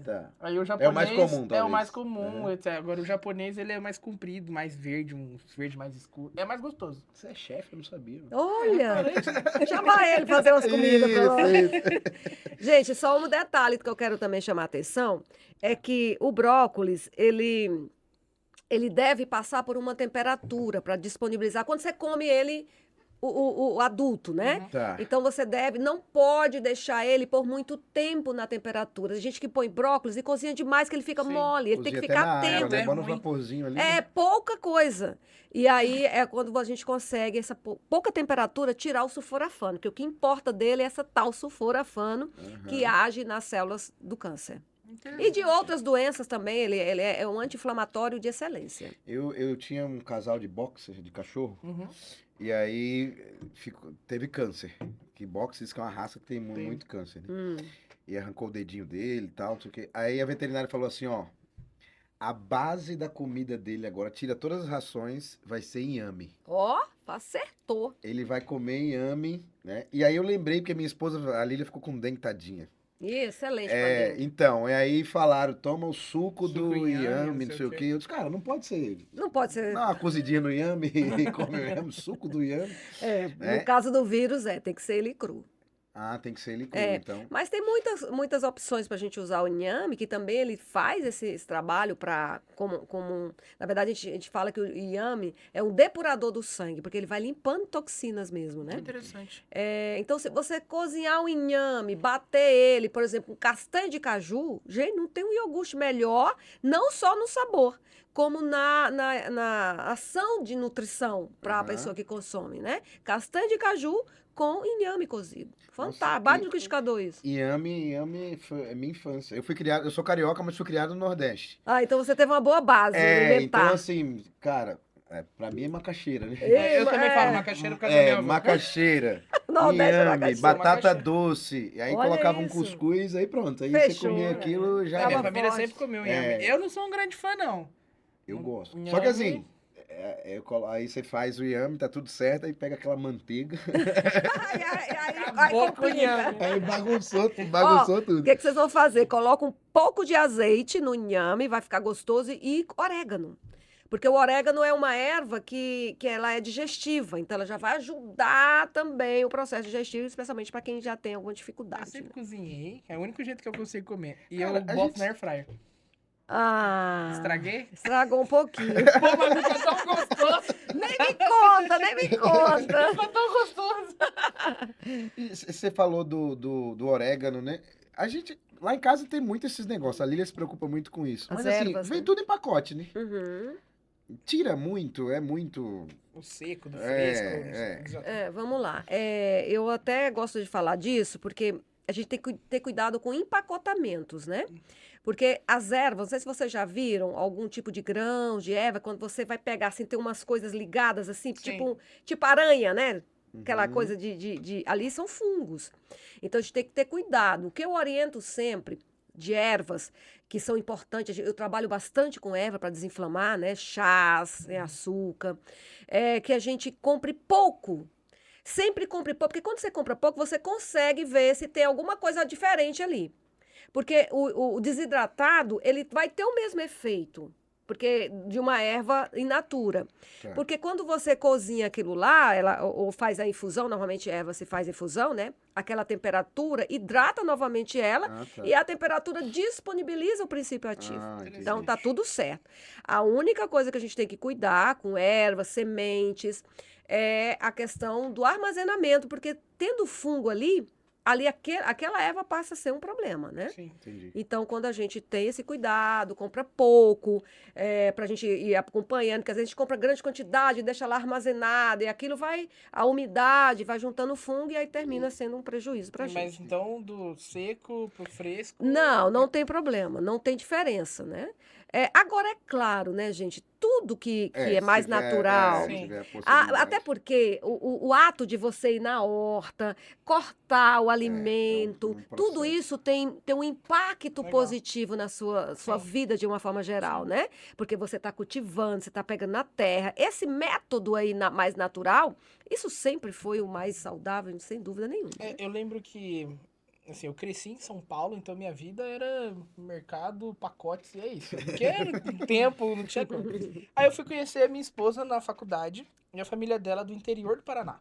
Tá. Aí o É japonês o mais comum, é o talvez. mais comum, etc. Agora o japonês ele é mais comprido, mais verde, um verde mais escuro. É mais gostoso. Você é chefe, eu não sabia. Olha, chamar ele fazer umas comidas pra nós. Isso. Gente, só um detalhe que eu quero também chamar a atenção é que o brócolis, ele deve passar por uma temperatura para disponibilizar. Quando você come ele, o adulto, né? Tá. Então você não pode deixar ele por muito tempo na temperatura. Tem gente que põe brócolis e cozinha demais que ele fica Sim. mole, ele tem Cozinha que até na ficar água, tempo. né? É Bota um ruim. vaporzinho ali. É pouca coisa. E aí é quando a gente consegue essa pouca temperatura tirar o sulforafano, que o que importa dele é essa tal sulforafano que age nas células do câncer. E de outras doenças também, ele é um anti-inflamatório de excelência. Eu tinha um casal de boxer, de cachorro, Uhum. e aí teve câncer. Que boxer, que é uma raça que tem muito câncer, né? E arrancou o dedinho dele e tal, não sei o quê. Aí a veterinária falou assim, ó, a base da comida dele agora, tira todas as rações, vai ser inhame. Ó, acertou. Ele vai comer inhame, né? E aí eu lembrei, porque minha esposa, a Lília, ficou com dente, tadinha. Excelente pra É, dentro. então, e aí falaram, toma o suco do Suco inhame, inhame, não sei o quê. Eu disse, cara, não pode ser. Não pode ser. Dá uma cozidinha no inhame e come o inhame, suco do inhame. No caso do vírus, tem que ser ele cru. Ah, tem que ser ele cru, É, então. mas tem muitas opções para a gente usar o inhame, que também ele faz esse trabalho para na verdade, a gente fala que o inhame é um depurador do sangue, porque ele vai limpando toxinas mesmo, né? Interessante. Então, se você cozinhar o inhame, bater ele, por exemplo, com castanha de caju, gente, não tem um iogurte melhor, não só no sabor, como na ação de nutrição para a pessoa que consome, né? Castanha de caju com inhame cozido. Fantástico. Bate no liquidificador isso. Inhame é minha infância. Eu sou carioca, mas fui criado no Nordeste. Então você teve uma boa base alimentar. Então assim, cara, pra mim é macaxeira, né? Eu também falo macaxeira por causa da minha avó. Macaxeira, Nordeste é inhame, macaxeira. batata Macaxeira. doce. E aí Olha colocava um isso. cuscuz, aí pronto. Aí Fechou, você comia né? aquilo, já A minha Tava era. família forte. sempre comeu inhame. Eu não sou um grande fã, não. Eu gosto. Inhame. Só que assim, aí você faz o inhame, tá tudo certo, aí pega aquela manteiga. Aí Acabou com o complica. inhame. Aí bagunçou O tudo. que vocês vão fazer? Coloca um pouco de azeite no inhame, vai ficar gostoso, e orégano. Porque o orégano é uma erva que ela é digestiva, então ela já vai ajudar também o processo digestivo, especialmente para quem já tem alguma Eu dificuldade. sempre cozinhei. É o único jeito que eu consigo comer. E Cara, eu a boto gente- na air fryer. Estraguei? Estragou um pouquinho. Pô, mas ficou tão gostoso. nem me conta. Ficou tão gostoso. Você falou do orégano, né? A gente, lá em casa tem muito esses negócios. A Lília se preocupa muito com isso. As Mas assim, ervas, vem né? tudo em pacote, né? Uhum. Tira muito, é muito. O seco, do É, fresco. Vamos lá. Eu até gosto de falar disso, porque a gente tem que ter cuidado com empacotamentos, né? Porque as ervas, não sei se vocês já viram algum tipo de grão, de erva, quando você vai pegar, assim, tem umas coisas ligadas, assim, Sim. tipo aranha, né? Aquela Uhum. coisa ali são fungos. Então, a gente tem que ter cuidado. O que eu oriento sempre de ervas, que são importantes, eu trabalho bastante com erva para desinflamar, né? Chás, né? Açúcar, que a gente compre pouco. Sempre compre pouco, porque quando você compra pouco, você consegue ver se tem alguma coisa diferente ali. Porque o desidratado, ele vai ter o mesmo efeito, porque de uma erva in natura. Tá. Porque quando você cozinha aquilo lá, ou faz a infusão, normalmente erva se faz infusão, né? Aquela temperatura hidrata novamente ela Ah, tá. e a temperatura disponibiliza o princípio ativo. Ah, entendi. Então tá tudo certo. A única coisa que a gente tem que cuidar com ervas, sementes, é a questão do armazenamento, porque tendo fungo ali aquela erva passa a ser um problema, né? Sim. Entendi. Então, quando a gente tem esse cuidado, compra pouco, para a gente ir acompanhando, porque às vezes a gente compra grande quantidade, deixa lá armazenado, e aquilo a umidade vai juntando fungo e aí termina sendo um prejuízo para a Mas gente. então, do seco pro fresco... Não tem problema, não tem diferença, né? Agora, é claro, né, gente, tudo que é se mais tiver, natural. Sim. se tiver a possibilidade. Até porque o ato de você ir na horta, cortar o alimento, um tudo processo. isso tem um impacto Legal. positivo na sua Sim. vida de uma forma geral, Sim. né? Porque você está cultivando, você está pegando na terra. Esse método aí mais natural, isso sempre foi o mais saudável, sem dúvida nenhuma. Eu lembro que, assim, eu cresci em São Paulo, então minha vida era mercado, pacotes, e é isso. Porque era tempo, não tinha como. Aí eu fui conhecer a minha esposa na faculdade, e a família dela é do interior do Paraná.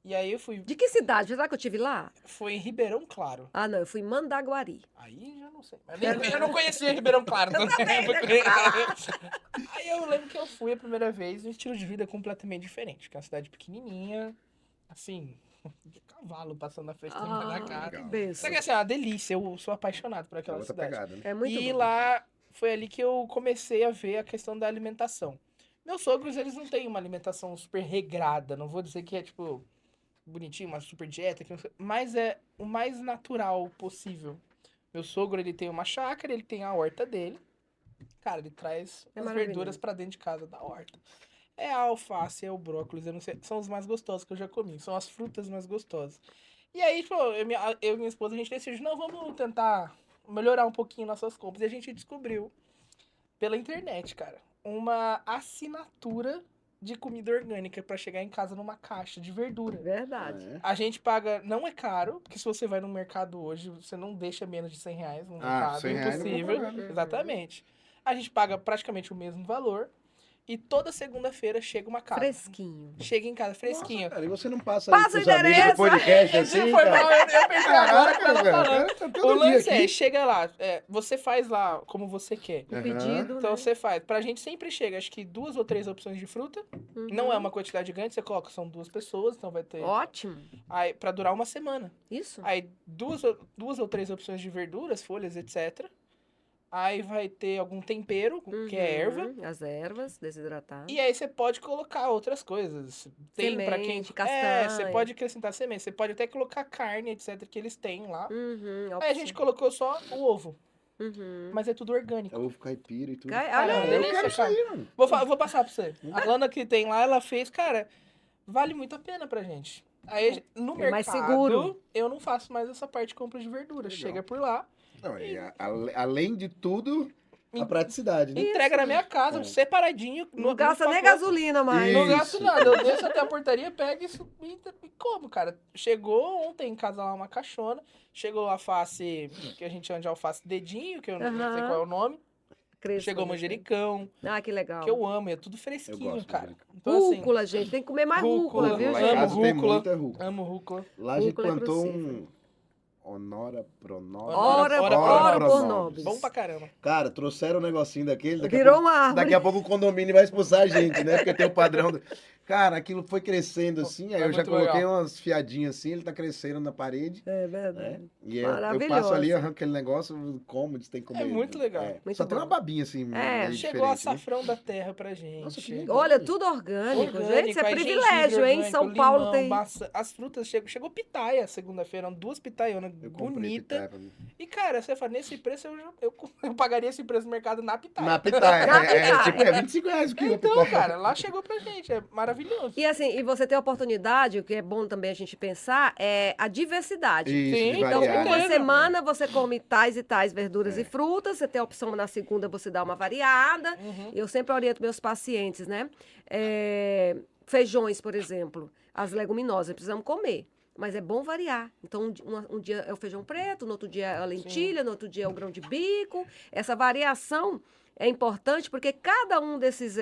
E aí eu De que cidade? Será que eu estive lá? foi em Ribeirão Claro. Ah, não, eu fui em Mandaguari. Aí já não sei. Mas eu não conhecia Ribeirão Claro também. Aí eu lembro que eu fui a primeira vez, um estilo de vida completamente diferente. Que é uma cidade pequenininha, assim, de cavalo passando na frente da casa. Que legal. benção. Só que assim, é uma delícia, eu sou apaixonado por É aquela outra cidade. pegada, né? É muito E bom. lá foi ali que eu comecei a ver a questão da alimentação. Meus sogros, eles não têm uma alimentação super regrada, não vou dizer que é tipo bonitinho, uma super dieta, mas é o mais natural possível. Meu sogro, ele tem uma chácara, ele tem a horta dele. Cara, ele traz É as maravilhoso. verduras pra dentro de casa da horta. É a alface, é o brócolis, eu não sei, são os mais gostosos que eu já comi, são as frutas mais gostosas. E aí, tipo, eu e minha esposa, a gente decidiu, não, vamos tentar melhorar um pouquinho nossas compras. E a gente descobriu, pela internet, cara, uma assinatura de comida orgânica pra chegar em casa numa caixa de verdura. Verdade. É. A gente paga, não é caro, porque se você vai no mercado hoje, você não deixa menos de R$100 no mercado, R$100 não impossível. compra nada. Exatamente. A gente paga praticamente o mesmo valor e toda segunda-feira chega uma casa. Fresquinho. Chega em casa fresquinho. Nossa, cara, e você não passa Passa aí o pros amigos endereço. do podcast Esse assim, foi cara? mal, eu pensei agora que Caraca, tava velho. falando. Tá O todo dia lance é, aqui. chega lá, você faz lá como você quer. O Aham. pedido, Então né? você faz. Pra gente sempre chega, acho que 2 ou 3 opções de fruta. Uhum. Não é uma quantidade grande, você coloca, são 2 pessoas, então vai ter. Ótimo. Aí, pra durar uma semana. Isso. Aí, duas ou 3 opções de verduras, folhas, etc. Aí vai ter algum tempero, que é erva. Uhum. As ervas desidratadas. E aí você pode colocar outras coisas. Tem pra quem. Semente, castanha. Você pode acrescentar semente. Você pode até colocar carne, etc, que eles têm lá. Uhum. Aí a gente colocou só o ovo. Uhum. Mas é tudo orgânico. É ovo caipira e tudo. Olha Cara, é uma aí. Eu delícia, quero isso cara. aí, mano. Vou passar pra você. A Lana que tem lá, ela fez, cara, vale muito a pena pra gente. Aí no É mais mercado, seguro. eu não faço mais essa parte de compra de verduras. Legal. Chega por lá, Não, além de tudo, a praticidade, né? entrega na minha casa, É. separadinho. Não no gasta nem pacote. gasolina mais. Não Isso. gasto nada. Eu desço até a portaria, pego isso e como, cara. Chegou ontem em casa lá uma caixona. Chegou a alface, que a gente chama de alface dedinho, que eu não sei Aham. qual é o nome. Crespa, Chegou né? manjericão, Ah, que legal. que eu amo. É tudo Eu fresquinho, gosto de cara. manjericão. Então, assim, Rúcula, gente. Tem que comer mais rúcula, Rúcula, viu, Lá amo em gente? casa tem rúcula. muita rúcula. amo rúcula. Lá a gente Rúcula é plantou crucífero. Honora Pronobis. Ora Ora Pronobis. Pronobis. Bom pra caramba. Cara, trouxeram um negocinho daquele. Virou uma árvore. Daqui a pouco o condomínio vai expulsar a gente, né? Porque tem o padrão. Cara, aquilo foi crescendo assim, aí É eu já muito coloquei legal. umas fiadinhas assim, ele tá crescendo na parede, É né? verdade. E eu passo ali, Maravilhoso. arranco aquele negócio, como, tem que É comer. muito legal. É. Muito Só tem uma bom. babinha assim, É. meio Chegou diferente, né? açafrão da terra pra Nossa, que gente. legal. Olha, tudo orgânico, gente. Isso é Aí privilégio, gengibre hein? orgânico, São Paulo limão, tem. maçã. As frutas chegou pitaia segunda-feira, eram 2 pitaionas Eu comprei bonitas. pitaia pra mim. E, cara, você fala, nesse preço eu pagaria esse preço no mercado na pitaia. Na pitaia. Na pitaia. Tipo, é 25 reais o quilo. Então, pitaia. cara, lá chegou pra gente, é maravilhoso. E assim, e você tem a oportunidade, o que é bom também a gente pensar, é a diversidade. Isso, Sim, de Então, variar. uma certeza. semana você come tais e tais verduras É. e frutas, você tem a opção na segunda você dá uma variada. Uhum. Eu sempre oriento meus pacientes, né? Feijões, por exemplo, as leguminosas, precisamos comer. Mas é bom variar. Então, um dia é o feijão preto, no outro dia é a lentilha, no outro dia é o grão de bico. Essa variação é importante porque cada um desses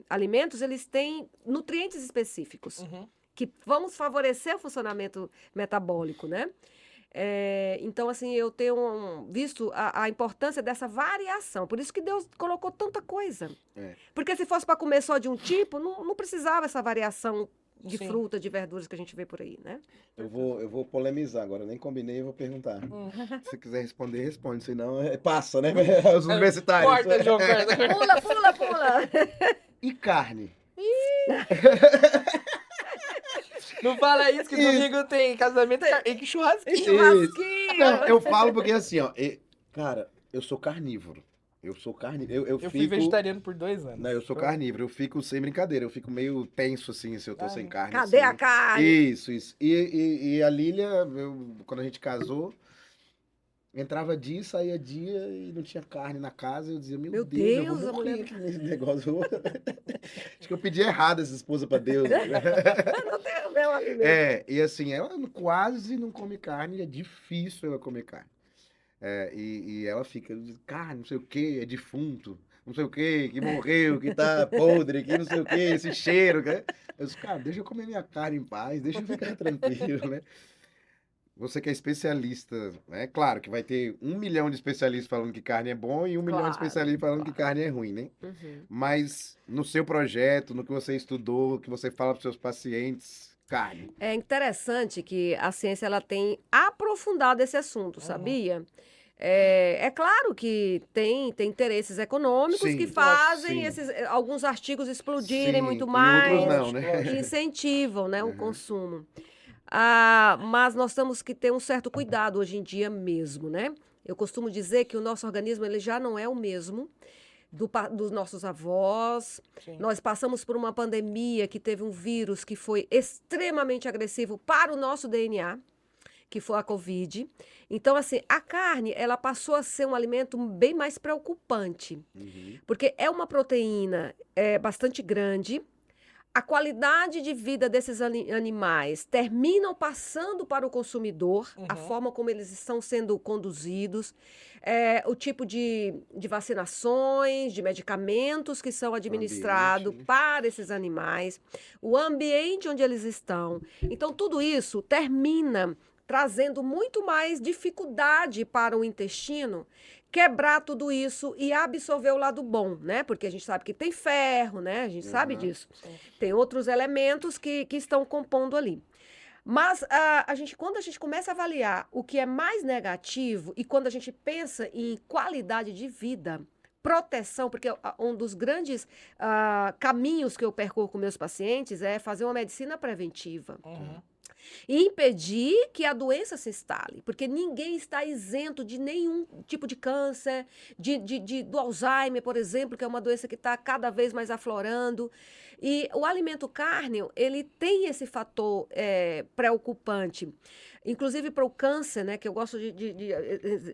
alimentos, eles têm nutrientes específicos Uhum. que vão favorecer o funcionamento metabólico, né? Então, assim, eu tenho visto a importância dessa variação. Por isso que Deus colocou tanta coisa. É. Porque se fosse para comer só de um tipo, não precisava essa variação de Sim. fruta, de verduras que a gente vê por aí, né? Eu vou polemizar agora, eu nem combinei, eu vou perguntar. Se quiser responder, responde, senão passa, né? Os universitários. Corta, João, corta. Pula! E carne? Não fala isso, que domingo tem casamento e churrasquinho. Churrasquinho! Não, eu falo porque assim, ó, cara, eu sou carnívoro. Eu Eu fui vegetariano por 2 anos. Não, eu sou carnívoro, eu fico sem brincadeira, eu fico meio tenso assim se eu tô sem carne. Cadê assim. a carne? Isso. E a Lília, quando a gente casou, entrava dia, saía dia e não tinha carne na casa. Eu dizia, meu Deus, eu Deus, vou a morrer mulher- aqui nesse negócio. Acho que eu pedi errado essa esposa pra Deus. Não tem o meu alimento. E assim, ela quase não come carne, é difícil ela comer carne. E ela fica, carne, não sei o que, é defunto, não sei o que morreu, que tá podre, que não sei o que, esse cheiro. Né? Eu disse, cara, deixa eu comer minha carne em paz, deixa eu ficar tranquilo, né? Você que é especialista, né? Claro que vai ter 1 milhão de especialistas falando que carne é bom e 1 milhão de Claro, especialistas falando que carne é ruim, né? Uhum. Mas no seu projeto, no que você estudou, que você fala para seus pacientes, carne. É interessante que a ciência ela tem aprofundado esse assunto, sabia? É claro que tem interesses econômicos Sim, que lógico, fazem sim. alguns artigos explodirem Sim, muito e mais, outros não, né? que incentivam, né, o Uhum. consumo. Mas nós temos que ter um certo cuidado hoje em dia mesmo, né? Eu costumo dizer que o nosso organismo ele já não é o mesmo dos nossos avós. Sim. Nós passamos por uma pandemia que teve um vírus que foi extremamente agressivo para o nosso DNA, que foi a Covid. Então, assim, a carne, ela passou a ser um alimento bem mais preocupante, Uhum. porque é uma proteína bastante grande. A qualidade de vida desses animais terminam passando para o consumidor, a forma como eles estão sendo conduzidos, o tipo de vacinações, de medicamentos que são administrados ambiente, né? para esses animais, o ambiente onde eles estão. Então, tudo isso termina trazendo muito mais dificuldade para o intestino quebrar tudo isso e absorver o lado bom, né? Porque a gente sabe que tem ferro, né? A gente sabe disso. Sim. Tem outros elementos que estão compondo ali. Mas quando a gente começa a avaliar o que é mais negativo e quando a gente pensa em qualidade de vida, proteção, porque um dos grandes caminhos que eu percorro com meus pacientes é fazer uma medicina preventiva. Uhum. E impedir que a doença se instale, porque ninguém está isento de nenhum tipo de câncer, do Alzheimer, por exemplo, que é uma doença que está cada vez mais aflorando. E o alimento carne, ele tem esse fator preocupante. Inclusive para o câncer, né, que eu gosto de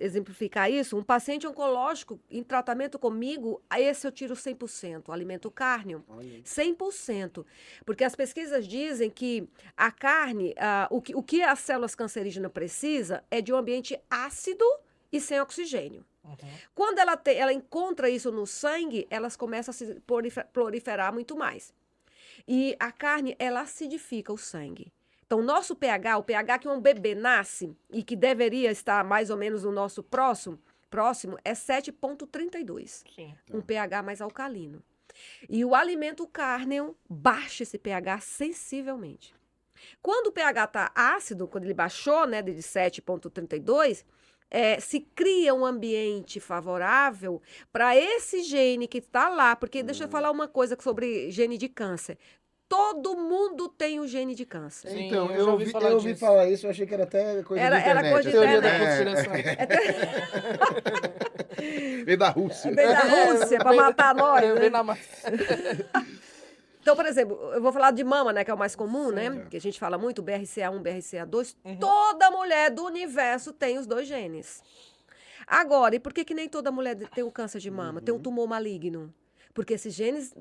exemplificar isso, um paciente oncológico em tratamento comigo, esse eu tiro 100%, o alimento carne, Olha. 100%. Porque as pesquisas dizem que a carne, o que as células cancerígenas precisam é de um ambiente ácido e sem oxigênio. Uhum. Quando ela encontra isso no sangue, elas começam a se proliferar muito mais. E a carne, ela acidifica o sangue. Então, o nosso pH, o pH que um bebê nasce e que deveria estar mais ou menos no nosso próximo é 7,32. Sim. Um pH mais alcalino. E o alimento cárneo baixa esse pH sensivelmente. Quando o pH está ácido, quando ele baixou, né, de 7,32, se cria um ambiente favorável para esse gene que está lá. Porque deixa eu falar uma coisa sobre gene de câncer. Todo mundo tem o gene de câncer. Sim, Então, eu já ouvi falar ouvi disso. falar isso, eu achei que era até coisa Era de internet. coisa de Teoria da internet. conspiração. Veio da Rússia. Veio da Rússia para matar nós, né? Vem na massa. Então, por exemplo, eu vou falar de mama, né, que é o mais comum, né? Sim. Que a gente fala muito, BRCA1, BRCA2. Toda mulher do universo tem os 2 genes. Agora, e por que nem toda mulher tem um câncer de mama, tem um tumor maligno? Porque esses genes,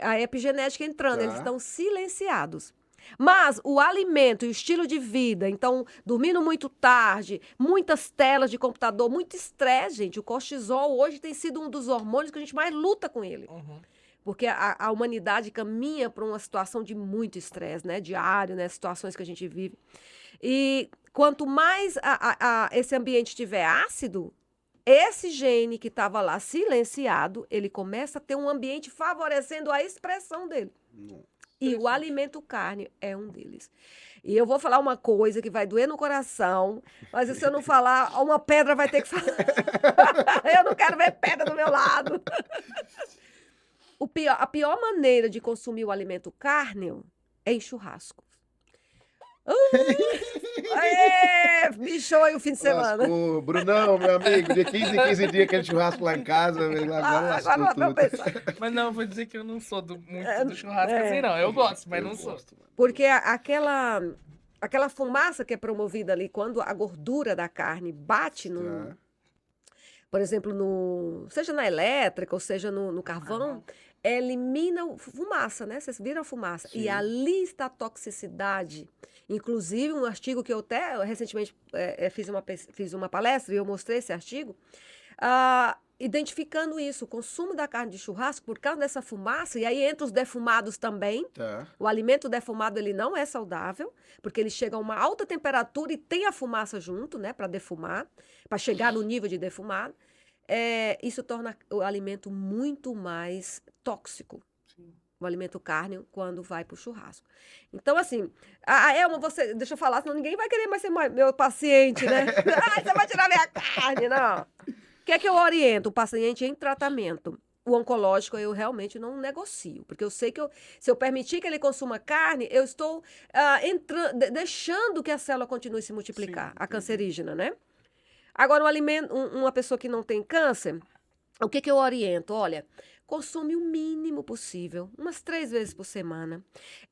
a epigenética entrando, Tá. eles estão silenciados. Mas o alimento e o estilo de vida, então, dormindo muito tarde, muitas telas de computador, muito estresse, gente. O cortisol hoje tem sido um dos hormônios que a gente mais luta com ele. Porque a humanidade caminha para uma situação de muito estresse, né? Diário, né? Situações que a gente vive. E quanto mais esse ambiente estiver ácido, esse gene que estava lá silenciado, ele começa a ter um ambiente favorecendo a expressão dele. E o alimento cárneo é um deles. E eu vou falar uma coisa que vai doer no coração, mas se eu não falar, uma pedra vai ter que falar. Eu não quero ver pedra do meu lado. A pior maneira de consumir o alimento cárneo é em churrasco. Aê, bichou aí o fim de semana. Lascou. Brunão, meu amigo, de 15 em 15 dias aquele churrasco lá em casa, agora lascou Agora tudo. eu pensar. Mas não, vou dizer que eu não sou muito do churrasco assim, não. Eu gosto, mas Eu não sou. gosto, mano. Porque aquela fumaça que é promovida ali, quando a gordura da carne bate Tá. por exemplo, seja na elétrica ou seja no carvão, elimina fumaça, né? Vocês viram a fumaça. Sim. E ali está a toxicidade. Inclusive, um artigo que eu até recentemente fiz uma palestra e eu mostrei esse artigo, identificando isso, o consumo da carne de churrasco por causa dessa fumaça, e aí entra os defumados também. Tá. O alimento defumado, ele não é saudável, porque ele chega a uma alta temperatura e tem a fumaça junto, né, para defumar, para chegar no nível de defumado. Isso torna o alimento muito mais tóxico. Sim. O alimento cárneo, quando vai para o churrasco. Então, assim, Elma, deixa eu falar, senão ninguém vai querer mais ser meu paciente, né? Você vai tirar minha carne, não. O que é que eu oriento o paciente em tratamento? O oncológico eu realmente não negocio, porque eu sei que se eu permitir que ele consuma carne, eu estou deixando que a célula continue a se multiplicar, Sim, a cancerígena, né? Agora, uma pessoa que não tem câncer, o que eu oriento? Olha, consome o mínimo possível, umas 3 vezes por semana.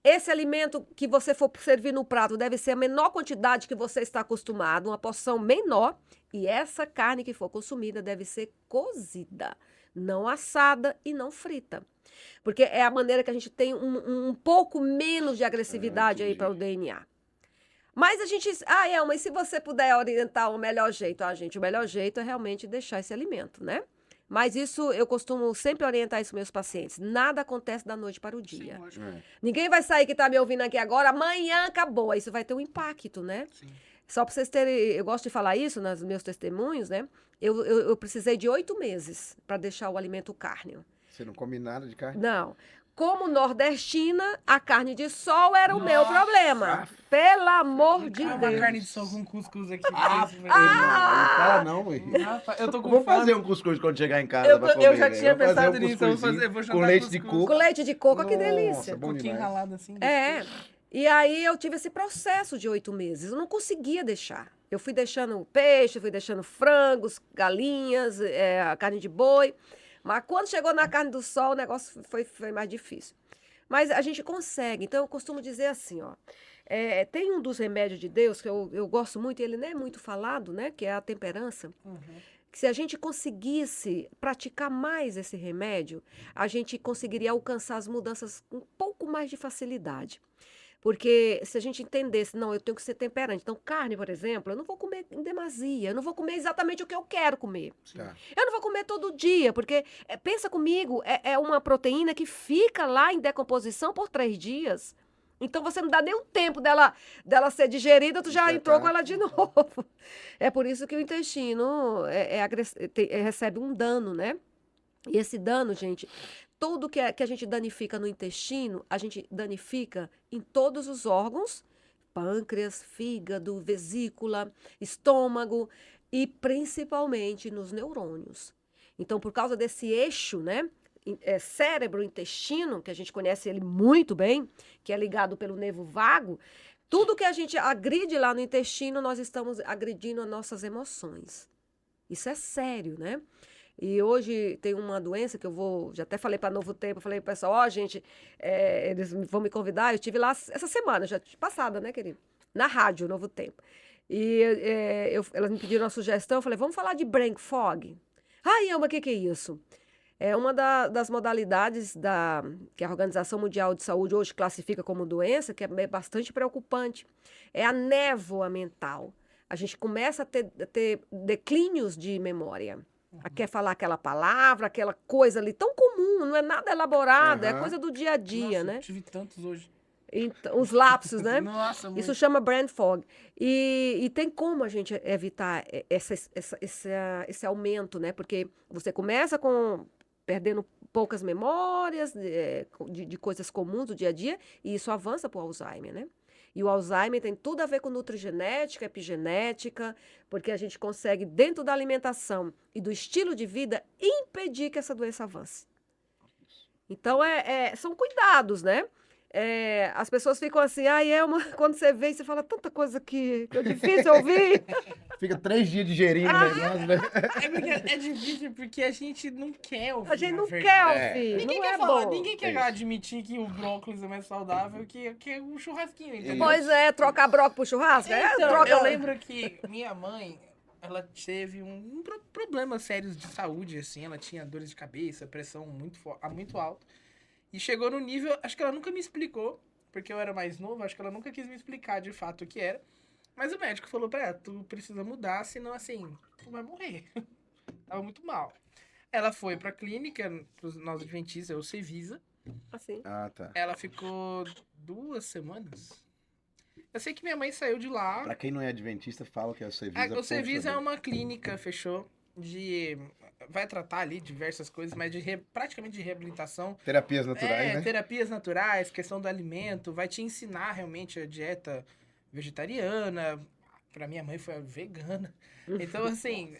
Esse alimento que você for servir no prato deve ser a menor quantidade que você está acostumado, uma porção menor. E essa carne que for consumida deve ser cozida, não assada e não frita. Porque é a maneira que a gente tem um pouco menos de agressividade aí para o DNA. Mas a gente... Elma, e se você puder orientar o melhor jeito? Gente, o melhor jeito é realmente deixar esse alimento, né? Mas isso, eu costumo sempre orientar isso aos meus pacientes. Nada acontece da noite para o dia. Sim, lógico. Ninguém vai sair que está me ouvindo aqui agora, amanhã acabou. Isso vai ter um impacto, né? Sim. Só para vocês terem... Eu gosto de falar isso nos meus testemunhos, né? Eu precisei de 8 meses para deixar o alimento cárneo. Você não come nada de carne? Não. Como nordestina, a carne de sol era o meu Nossa. problema. Pelo amor de Uma Deus. carne de sol com cuscuz aqui. Não fala não, ué. Rapaz, eu tô com Vou fazer fome. um cuscuz quando chegar em casa Eu pra tô- eu comer, já velho. tinha Vou fazer pensado um nisso, eu vou cuscuzinho fazer- vou com jantar leite de cuscuz. coco. Com leite de coco, que Nossa, delícia. bom Pouquinho demais. ralado assim. É. gostoso. E aí eu tive esse processo de 8 meses. Eu não conseguia deixar. Eu fui deixando peixe, fui deixando frangos, galinhas, a carne de boi. Mas quando chegou na carne do sol, o negócio foi mais difícil. Mas a gente consegue. Então, eu costumo dizer assim, ó. Tem um dos remédios de Deus que eu gosto muito, e ele não é muito falado, né? Que é a temperança. Que se a gente conseguisse praticar mais esse remédio, a gente conseguiria alcançar as mudanças com um pouco mais de facilidade. Porque se a gente entendesse, não, eu tenho que ser temperante. Então, carne, por exemplo, eu não vou comer em demasia, eu não vou comer exatamente o que eu quero comer. Tá. Eu não vou comer todo dia, porque, pensa comigo, é uma proteína que fica lá em decomposição por 3 dias. Então, você não dá nem o tempo dela ser digerida, tu já Já entrou tá. com ela de novo. É por isso que o intestino recebe um dano, né? E esse dano, gente, tudo que a gente danifica no intestino, a gente danifica em todos os órgãos, pâncreas, fígado, vesícula, estômago e principalmente nos neurônios. Então, por causa desse eixo, né, cérebro-intestino, que a gente conhece ele muito bem, que é ligado pelo nervo vago, tudo que a gente agride lá no intestino, nós estamos agredindo as nossas emoções. Isso é sério, né? E hoje tem uma doença que já até falei para Novo Tempo, falei para o pessoal, ó, gente, eles vão me convidar, eu estive lá essa semana, já passada, né, querido? Na rádio, Novo Tempo. E elas me pediram uma sugestão, eu falei, vamos falar de brain fog? Ai, Elma, o que é isso? É uma das modalidades que a Organização Mundial de Saúde hoje classifica como doença, que é bastante preocupante. É a névoa mental. A gente começa a ter declínios de memória. Quer falar aquela palavra, aquela coisa ali tão comum, não é nada elaborado, é coisa do dia a dia, Nossa, né? eu tive tantos hoje. Então, os lapsos, né? Nossa, Isso chama brain fog. E tem como a gente evitar esse aumento, né? Porque você começa perdendo poucas memórias de coisas comuns do dia a dia, e isso avança para o Alzheimer, né? E o Alzheimer tem tudo a ver com nutrigenética, epigenética, porque a gente consegue, dentro da alimentação e do estilo de vida, impedir que essa doença avance. Então, são cuidados, né? As pessoas ficam assim, quando você vê, você fala tanta coisa que é difícil ouvir. Fica 3 dias digerindo o negócio, né? É difícil porque a gente não quer ouvir. A gente não verdade. quer ouvir, Ninguém não quer é falar, bom. ninguém quer admitir que o brócolis é mais saudável que um churrasquinho, entendeu? Pois é, trocar broco pro churrasco? Então, Troca... eu lembro que minha mãe, ela teve problemas sérios de saúde, assim, ela tinha dores de cabeça, pressão muito alta. E chegou no nível, acho que ela nunca me explicou, porque eu era mais novo, acho que ela nunca quis me explicar de fato o que era. Mas o médico falou pra ela, tu precisa mudar, senão assim, tu vai morrer. Tava muito mal. Ela foi pra clínica, pros nós adventistas, é o Cevisa. Assim. Ah, tá. Ela ficou 2 semanas. Eu sei que minha mãe saiu de lá. Pra quem não é adventista, fala que é o Cevisa. O Cevisa é uma clínica, fechou, vai tratar ali diversas coisas, mas praticamente de reabilitação. Terapias naturais, né? Terapias naturais, questão do alimento, vai te ensinar realmente a dieta vegetariana. Pra minha mãe foi vegana. Então, assim,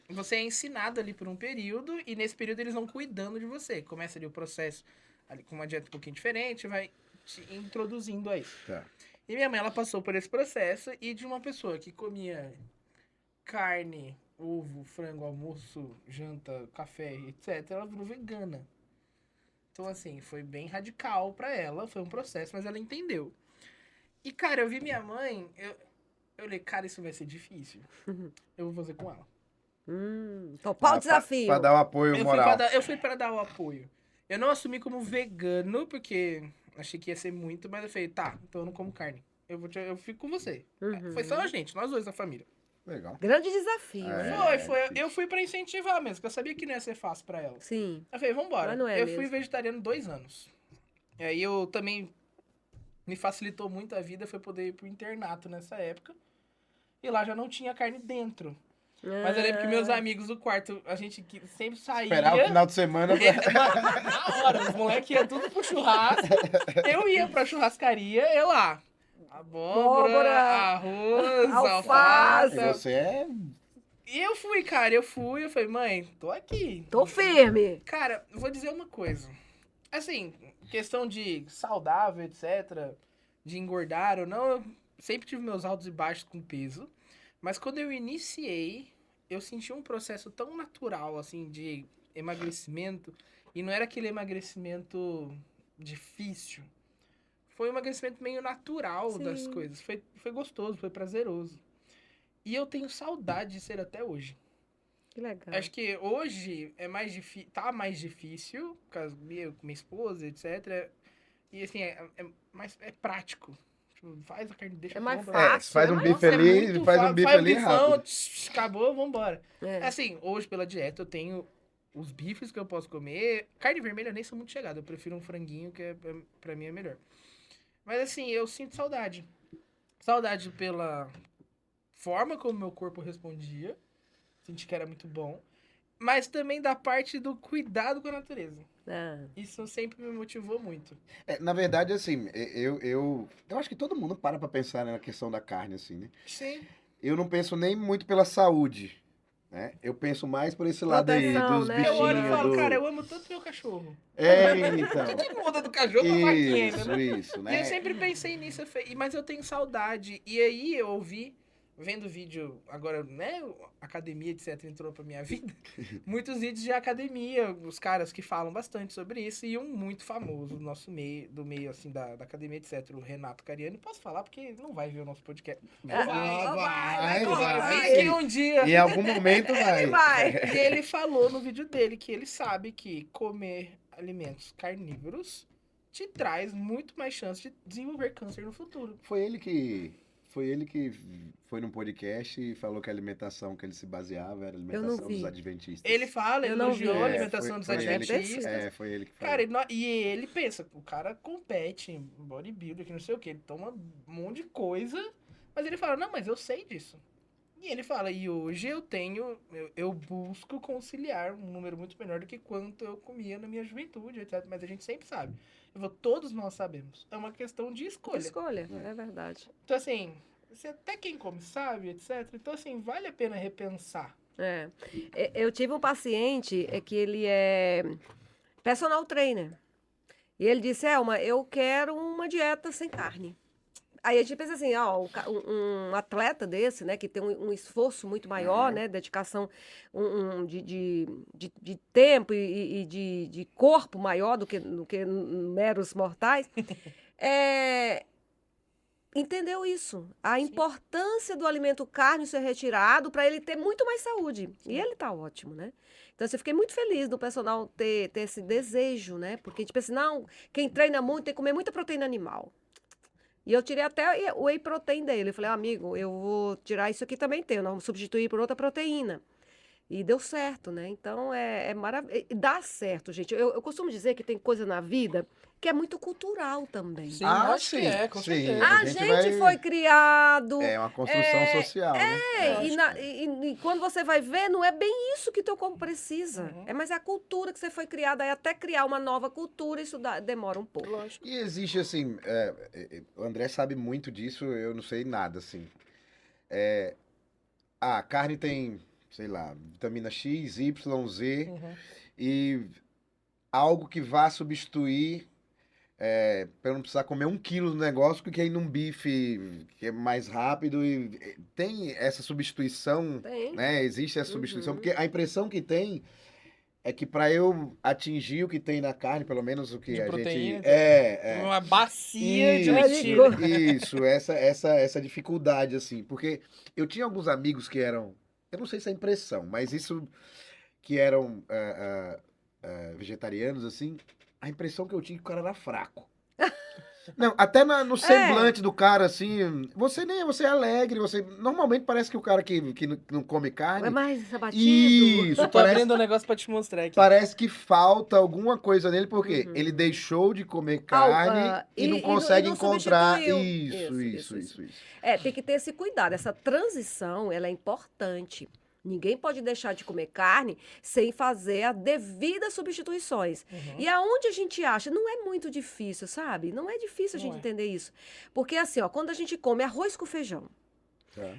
você é ensinado ali por um período, e nesse período eles vão cuidando de você. Começa ali o processo ali com uma dieta um pouquinho diferente, vai te introduzindo aí. Tá. E minha mãe, ela passou por esse processo, e de uma pessoa que comia carne, ovo, frango, almoço, janta, café, etc., ela virou vegana. Então, assim, foi bem radical pra ela, foi um processo, mas ela entendeu. E, cara, eu vi minha mãe, eu falei, cara, isso vai ser difícil. Eu vou fazer com ela. Topar o desafio. Pra dar o apoio moral. Eu fui pra dar o apoio. Eu não assumi como vegano, porque achei que ia ser muito, mas eu falei, tá, então eu não como carne. Eu fico com você. Foi só a gente, nós dois da família. Legal. Grande desafio, né? Foi. Eu fui pra incentivar mesmo, porque eu sabia que não ia ser fácil pra ela. Sim. Eu falei, vambora. Mas não é eu mesmo. fui vegetariano 2 anos. E aí eu também me facilitou muito a vida, foi poder ir pro internato nessa época. E lá já não tinha carne dentro. Mas eu lembro que meus amigos do quarto, a gente sempre saía. Esperar o final de semana. Na hora, os moleques iam tudo pro churrasco. Eu ia pra churrascaria, eu lá. Abóbora, arroz, alface. Você é. E eu fui, cara, eu falei, mãe, tô aqui. Tô firme. Cara, vou dizer uma coisa. Assim, questão de saudável, etc., de engordar ou não, eu sempre tive meus altos e baixos com peso. Mas quando eu iniciei, eu senti um processo tão natural, assim, de emagrecimento. E não era aquele emagrecimento difícil. Foi um emagrecimento meio natural das coisas. Foi gostoso, foi prazeroso. E eu tenho saudade de ser até hoje. Que legal. Acho que hoje é mais difícil, tá mais difícil, por causa minha esposa, etc. E assim, é prático. Tipo, faz a carne, deixa É mais pronta. fácil. Faz um bife ali, faz um bife ali rápido. Acabou, vambora. É. Assim, hoje pela dieta eu tenho os bifes que eu posso comer. Carne vermelha eu nem sou muito chegado, eu prefiro um franguinho que pra mim é melhor. Mas assim, eu sinto saudade. Saudade pela forma como meu corpo respondia. Senti que era muito bom. mas também da parte do cuidado com a natureza. Ah, Isso sempre me motivou muito. Na verdade, assim, eu acho que todo mundo para pra pensar, né, na questão da carne, assim, né? Sim. Eu não penso nem muito pela saúde, né? Eu penso mais por esse lado aí, Proteção, dos né? Eu olho e bichinhos, falo, cara, do... eu amo tanto meu cachorro. É, A então. gente muda do cachorro pra vaquinha ainda, né? Isso, E eu né? sempre pensei nisso, mas eu tenho saudade. E aí eu ouvi, vendo vídeo, agora, né, academia, etc, entrou pra minha vida, muitos vídeos de academia, os caras que falam bastante sobre isso, e um muito famoso do nosso meio, do meio, assim, da academia, etc, o Renato Cariani. Posso falar, porque ele não vai ver o nosso podcast. Vai, Vem aqui um dia. Em algum momento vai. Ele vai. E ele falou no vídeo dele que ele sabe que comer alimentos carnívoros te traz muito mais chance de desenvolver câncer no futuro. Foi ele que foi num podcast e falou que a alimentação que ele se baseava era a não alimentação vi. dos adventistas. Ele fala, ele Eu não elogiou vi. a alimentação dos foi ele que- adventistas. foi ele que falou. Cara, e ele pensa, o cara compete em bodybuilder, que não sei o que, ele toma um monte de coisa, mas ele fala, não, mas eu sei disso. E ele fala, e hoje eu busco conciliar um número muito menor do que quanto eu comia na minha juventude, etc. Mas a gente sempre sabe. Todos nós sabemos. É uma questão de escolha. Escolha, é verdade. Então, assim, você até quem come sabe, etc. Então, assim, vale a pena repensar. É. Eu tive um paciente que ele é personal trainer. E ele disse, Elma, eu quero uma dieta sem carne. Aí a gente pensa assim, ó, um atleta desse, né, que tem um esforço muito maior, né, dedicação de tempo e de corpo maior do que meros mortais, entendeu isso, a importância do alimento carne ser retirado para ele ter muito mais saúde. E ele tá ótimo, né? Então, assim, eu fiquei muito feliz do personal ter esse desejo, né? Porque a gente pensa, não, quem treina muito tem que comer muita proteína animal. E eu tirei até o whey protein dele. Eu falei, amigo, eu vou tirar isso aqui também tem, nós vamos substituir por outra proteína. E deu certo, né? Então, é maravilhoso. Dá certo, gente. Eu costumo dizer que tem coisa na vida que é muito cultural também. Sim, Ah, acho que sim, é, com sim. certeza. A gente gente vai- foi criado... É uma construção social, né? E quando você vai ver, não é bem isso que teu corpo precisa. Uhum. Mas é a cultura que você foi criada. Aí até criar uma nova cultura, isso demora um pouco. Lógico. E existe, assim, o André sabe muito disso, eu não sei nada, assim. A carne tem, sei lá, vitamina X, Y, Z, Uhum. e algo que vá substituir, para eu não precisar comer 1 quilo do negócio, porque aí num bife que é mais rápido, e tem essa substituição, Tem. né? Existe essa substituição, Uhum. porque a impressão que tem é que para eu atingir o que tem na carne, pelo menos o que De a proteína, gente... Uma bacia de Isso, mentira. isso, essa dificuldade, assim, porque eu tinha alguns amigos que eram, eu não sei se é impressão, mas isso, que eram vegetarianos, assim, a impressão que eu tinha é que o cara era fraco. Não, até no semblante do cara, assim, você é alegre, você, normalmente parece que o cara que não come É carne, mais abatido. isso, Eu tô abrindo um negócio pra te mostrar aqui. parece que falta alguma coisa nele, porque Uhum. ele deixou de comer carne e não consegue não encontrar. substituiu. Isso. Tem que ter esse cuidado. Essa transição, ela é importante. Ninguém pode deixar de comer carne sem fazer as devidas substituições. Uhum. E aonde a gente acha? Não é muito difícil, sabe? Não é difícil a Não gente é. entender isso. Porque assim, ó, quando a gente come arroz com feijão, Tá.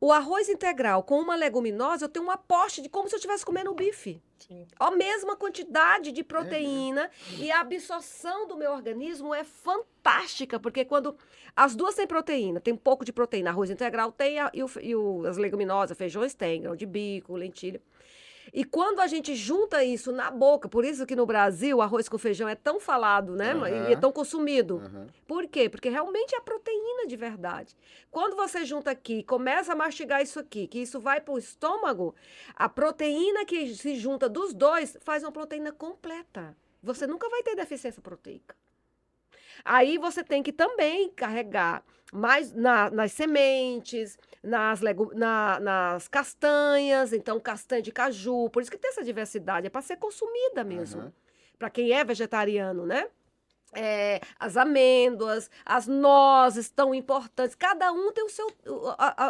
o arroz integral com uma leguminosa, eu tenho um aporte de como se eu estivesse comendo um bife. Sim. A mesma quantidade de proteína e a absorção do meu organismo é fantástica, porque quando as duas têm proteína, tem um pouco de proteína, arroz integral tem as leguminosas, feijões tem, grão de bico, lentilha. E quando a gente junta isso na boca, por isso que no Brasil o arroz com feijão é tão falado, né? Aham. E é tão consumido. Aham. Por quê? Porque realmente é proteína de verdade. Quando você junta aqui, começa a mastigar isso aqui, que isso vai para o estômago, a proteína que se junta dos dois faz uma proteína completa. Você nunca vai ter deficiência proteica. Aí você tem que também carregar mais nas sementes, nas castanhas, então castanha de caju, por isso que tem essa diversidade, é para ser consumida mesmo. Aham. Para quem é vegetariano, né? As amêndoas, as nozes tão importantes, cada um tem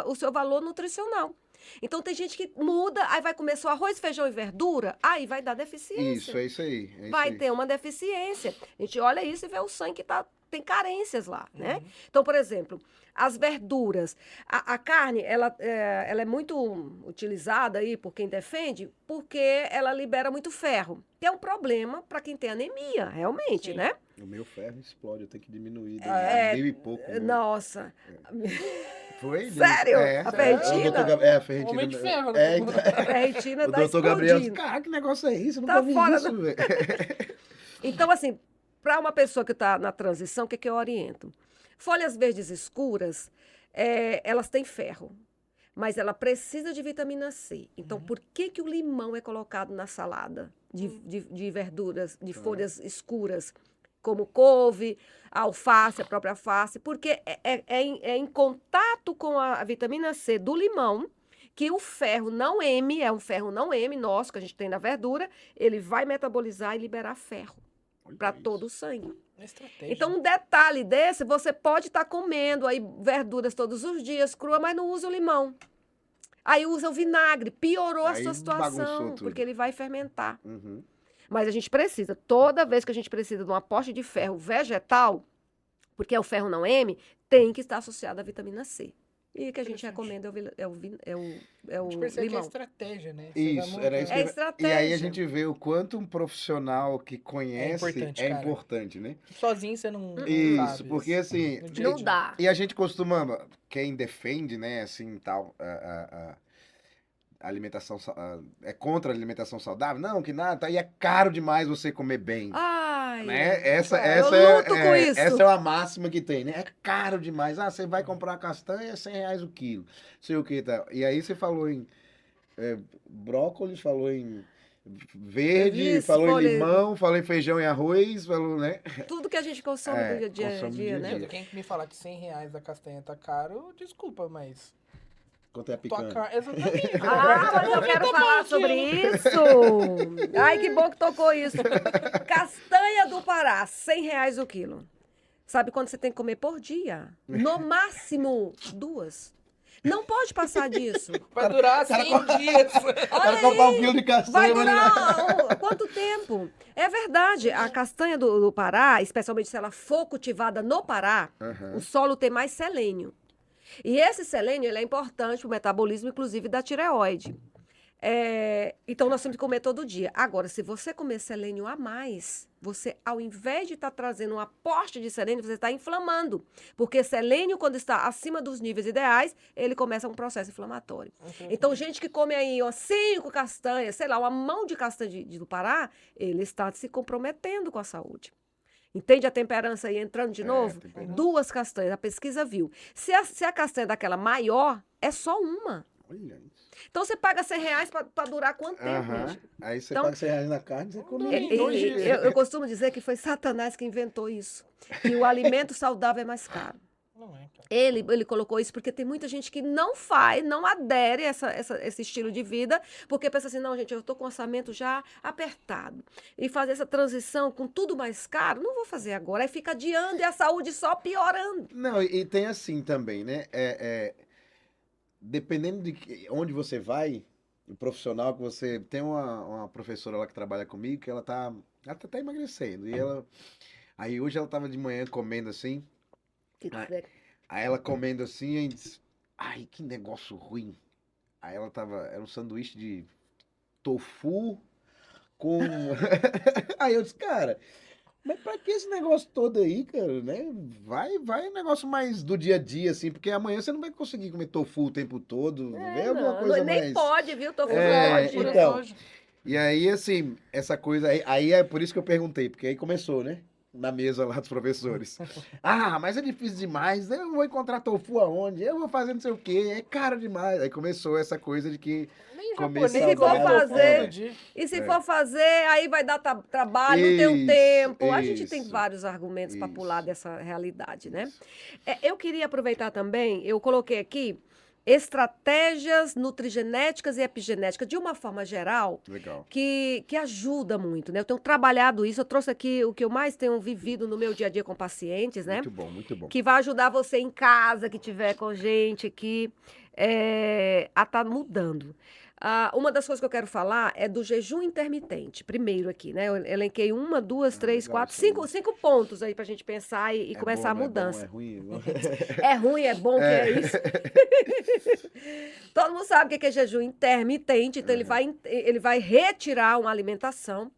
o seu valor nutricional. Então tem gente que muda, aí vai comer só arroz, feijão e verdura, aí vai dar deficiência. Isso, é isso aí. É isso Vai aí. ter uma deficiência. A gente olha isso e vê o sangue que tem carências lá, né? Uhum. Então, por exemplo, as verduras. A carne, ela é muito utilizada aí por quem defende, porque ela libera muito ferro, que é um problema para quem tem anemia, realmente, Sim. né? O meu ferro explode, eu tenho que diminuir. É, 1.000 e pouco. Né? Nossa. Foi? Sério? É. A ferritina? A ferritina. Homem de ferro, É, né? A ferritina o tá doutor Gabriel disse, explodindo. cara, que negócio é isso? Eu Tá nunca vi fora isso, velho. Então, assim, para uma pessoa que está na transição, o que eu oriento? Folhas verdes escuras, elas têm ferro, mas ela precisa de vitamina C. Então, por que o limão é colocado na salada de verduras, de folhas escuras, como couve, a alface, a própria alface? Porque é em contato com a vitamina C do limão que o ferro não M, é um ferro não M nosso, que a gente tem na verdura, ele vai metabolizar e liberar ferro para todo o sangue. É estratégia. Então, um detalhe desse, você pode estar comendo aí verduras todos os dias, crua, mas não usa o limão. Aí usa o vinagre, piorou a Aí sua bagunçou situação, tudo. porque ele vai fermentar. Uhum. Mas a gente precisa, toda vez que a gente precisa de um aporte de ferro vegetal, porque é o ferro não M, tem que estar associado à vitamina C. E o que a gente Interessante. recomenda é A o gente percebe que é limão. estratégia, né? Você Isso, vai era isso que É eu... estratégia. E aí a gente vê o quanto um profissional que conhece importante, é cara. importante, né? Sozinho você não Isso, sabe. porque assim, No dia a Não dia. dá. e a gente costuma, quem defende, né, assim, tal, a alimentação, é contra a alimentação saudável? Não, que nada, tá, e é caro demais você comer bem. Ai, Né? Essa eu luto com isso. essa é uma máxima que tem, né? É caro demais. Ah, você vai comprar castanha, R$ 100 o quilo. Sei o que, tá? E aí você falou em brócolis, falou em verde, Isso, falou em folha- limão, falou em feijão e arroz, falou, né? Tudo que a gente consome do dia a consome dia, do né? dia. Quem me falar que R$ 100 a castanha tá caro, desculpa, mas... Quanto é a Tua picanha? carne... Exatamente. Ah, mas eu quero falar sobre isso. Ai, que bom que tocou isso. Castanha do Pará, R$ 100 o quilo. Sabe quanto você tem que comer por dia? No máximo 2. Não pode passar disso. Vai durar 100 dias. Cara, comprar um quilo de castanha. Vai durar quanto tempo? É verdade, a castanha do Pará, especialmente se ela for cultivada no Pará, Aham. o solo tem mais selênio. E esse selênio ele é importante para o metabolismo, inclusive, da tireoide. Então, nós temos que comer todo dia. Agora, se você comer selênio a mais, você, ao invés de estar trazendo um aporte de selênio, você está inflamando. Porque selênio, quando está acima dos níveis ideais, ele começa um processo inflamatório. Então, gente que come aí 5 castanhas, sei lá, uma mão de castanha do Pará, ele está se comprometendo com a saúde. Entende a temperança aí entrando de novo? temperança. 2 castanhas, a pesquisa viu. Se a castanha daquela maior, é só uma. Olha isso. Então você paga R$ 100 para durar quanto tempo, Aham. gente? Aí você Então- paga R$ 100 na carne, você come. Em 2 dias. Eu costumo dizer que foi Satanás que inventou isso. Que o alimento saudável é mais caro. Não é, cara. Ele colocou isso porque tem muita gente que não faz, não adere a esse estilo de vida, porque pensa assim, não, gente, eu estou com o orçamento já apertado. E fazer essa transição com tudo mais caro, não vou fazer agora. Aí fica adiando e a saúde só piorando. Não, e tem assim também, né? Dependendo de onde você vai, o profissional que você... Tem uma professora lá que trabalha comigo que ela tá até emagrecendo. E ela... Aí hoje ela tava de manhã comendo assim, aí ela comendo assim, e disse, ai, que negócio ruim. Aí ela tava... Era um sanduíche de tofu com... Aí eu disse, cara... Mas pra que esse negócio todo aí, cara, né? Vai um negócio mais do dia a dia, assim, porque amanhã você não vai conseguir comer tofu o tempo todo, vê alguma coisa nem mais... pode, viu? Tô É, pode. então. E aí, assim, essa coisa aí é por isso que eu perguntei, porque aí começou, né? Na mesa lá dos professores. Ah, mas é difícil demais, eu não vou encontrar tofu aonde? Eu vou fazer não sei o quê, é caro demais. Aí começou essa coisa de que Nem comer japonês saudável, come tofu fazer. todo dia. E se for fazer, aí vai dar trabalho, não tem o Isso, tempo. A gente tem isso, vários argumentos para isso. pular dessa realidade, né? Eu queria aproveitar também, eu coloquei aqui estratégias nutrigenéticas e epigenéticas, de uma forma geral, Legal. que ajuda muito, né? Eu tenho trabalhado isso, eu trouxe aqui o que eu mais tenho vivido no meu dia a dia com pacientes, né? Muito bom, muito bom. Que vai ajudar você em casa, que tiver com gente aqui, a estar mudando. Uma das coisas que eu quero falar é do jejum intermitente. Primeiro aqui, né? Eu elenquei 1, 2, 3, legal 4, isso aí. 5 pontos aí pra gente pensar e É começar bom, a mudança. É ruim. É ruim, é bom, que é isso. Todo mundo sabe o que é jejum intermitente, então ele vai retirar uma alimentação.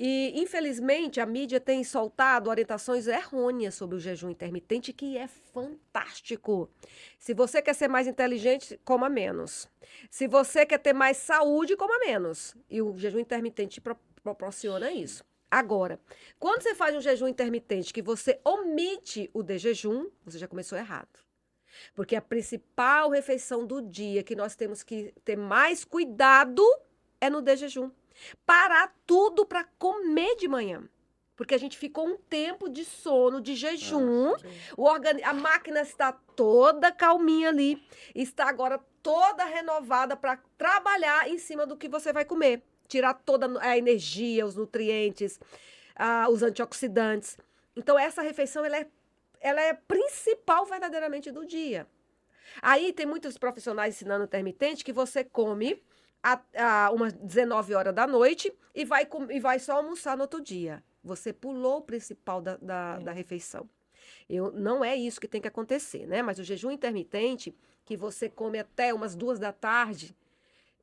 E, infelizmente, a mídia tem soltado orientações errôneas sobre o jejum intermitente, que é fantástico. Se você quer ser mais inteligente, coma menos. Se você quer ter mais saúde, coma menos. E o jejum intermitente proporciona isso. Agora, quando você faz um jejum intermitente que você omite o de jejum, você já começou errado. Porque a principal refeição do dia que nós temos que ter mais cuidado é no de jejum. Parar tudo para comer de manhã. Porque a gente ficou um tempo de sono, de jejum. A máquina está toda calminha ali. Está agora toda renovada para trabalhar em cima do que você vai comer. Tirar toda a energia, os nutrientes, os antioxidantes. Então, essa refeição ela é principal verdadeiramente do dia. Aí tem muitos profissionais ensinando intermitente que você come umas 19 horas da noite e vai só almoçar no outro dia. Você pulou o principal da refeição. Não é isso que tem que acontecer, né? Mas o jejum intermitente, que você come até umas 2 da tarde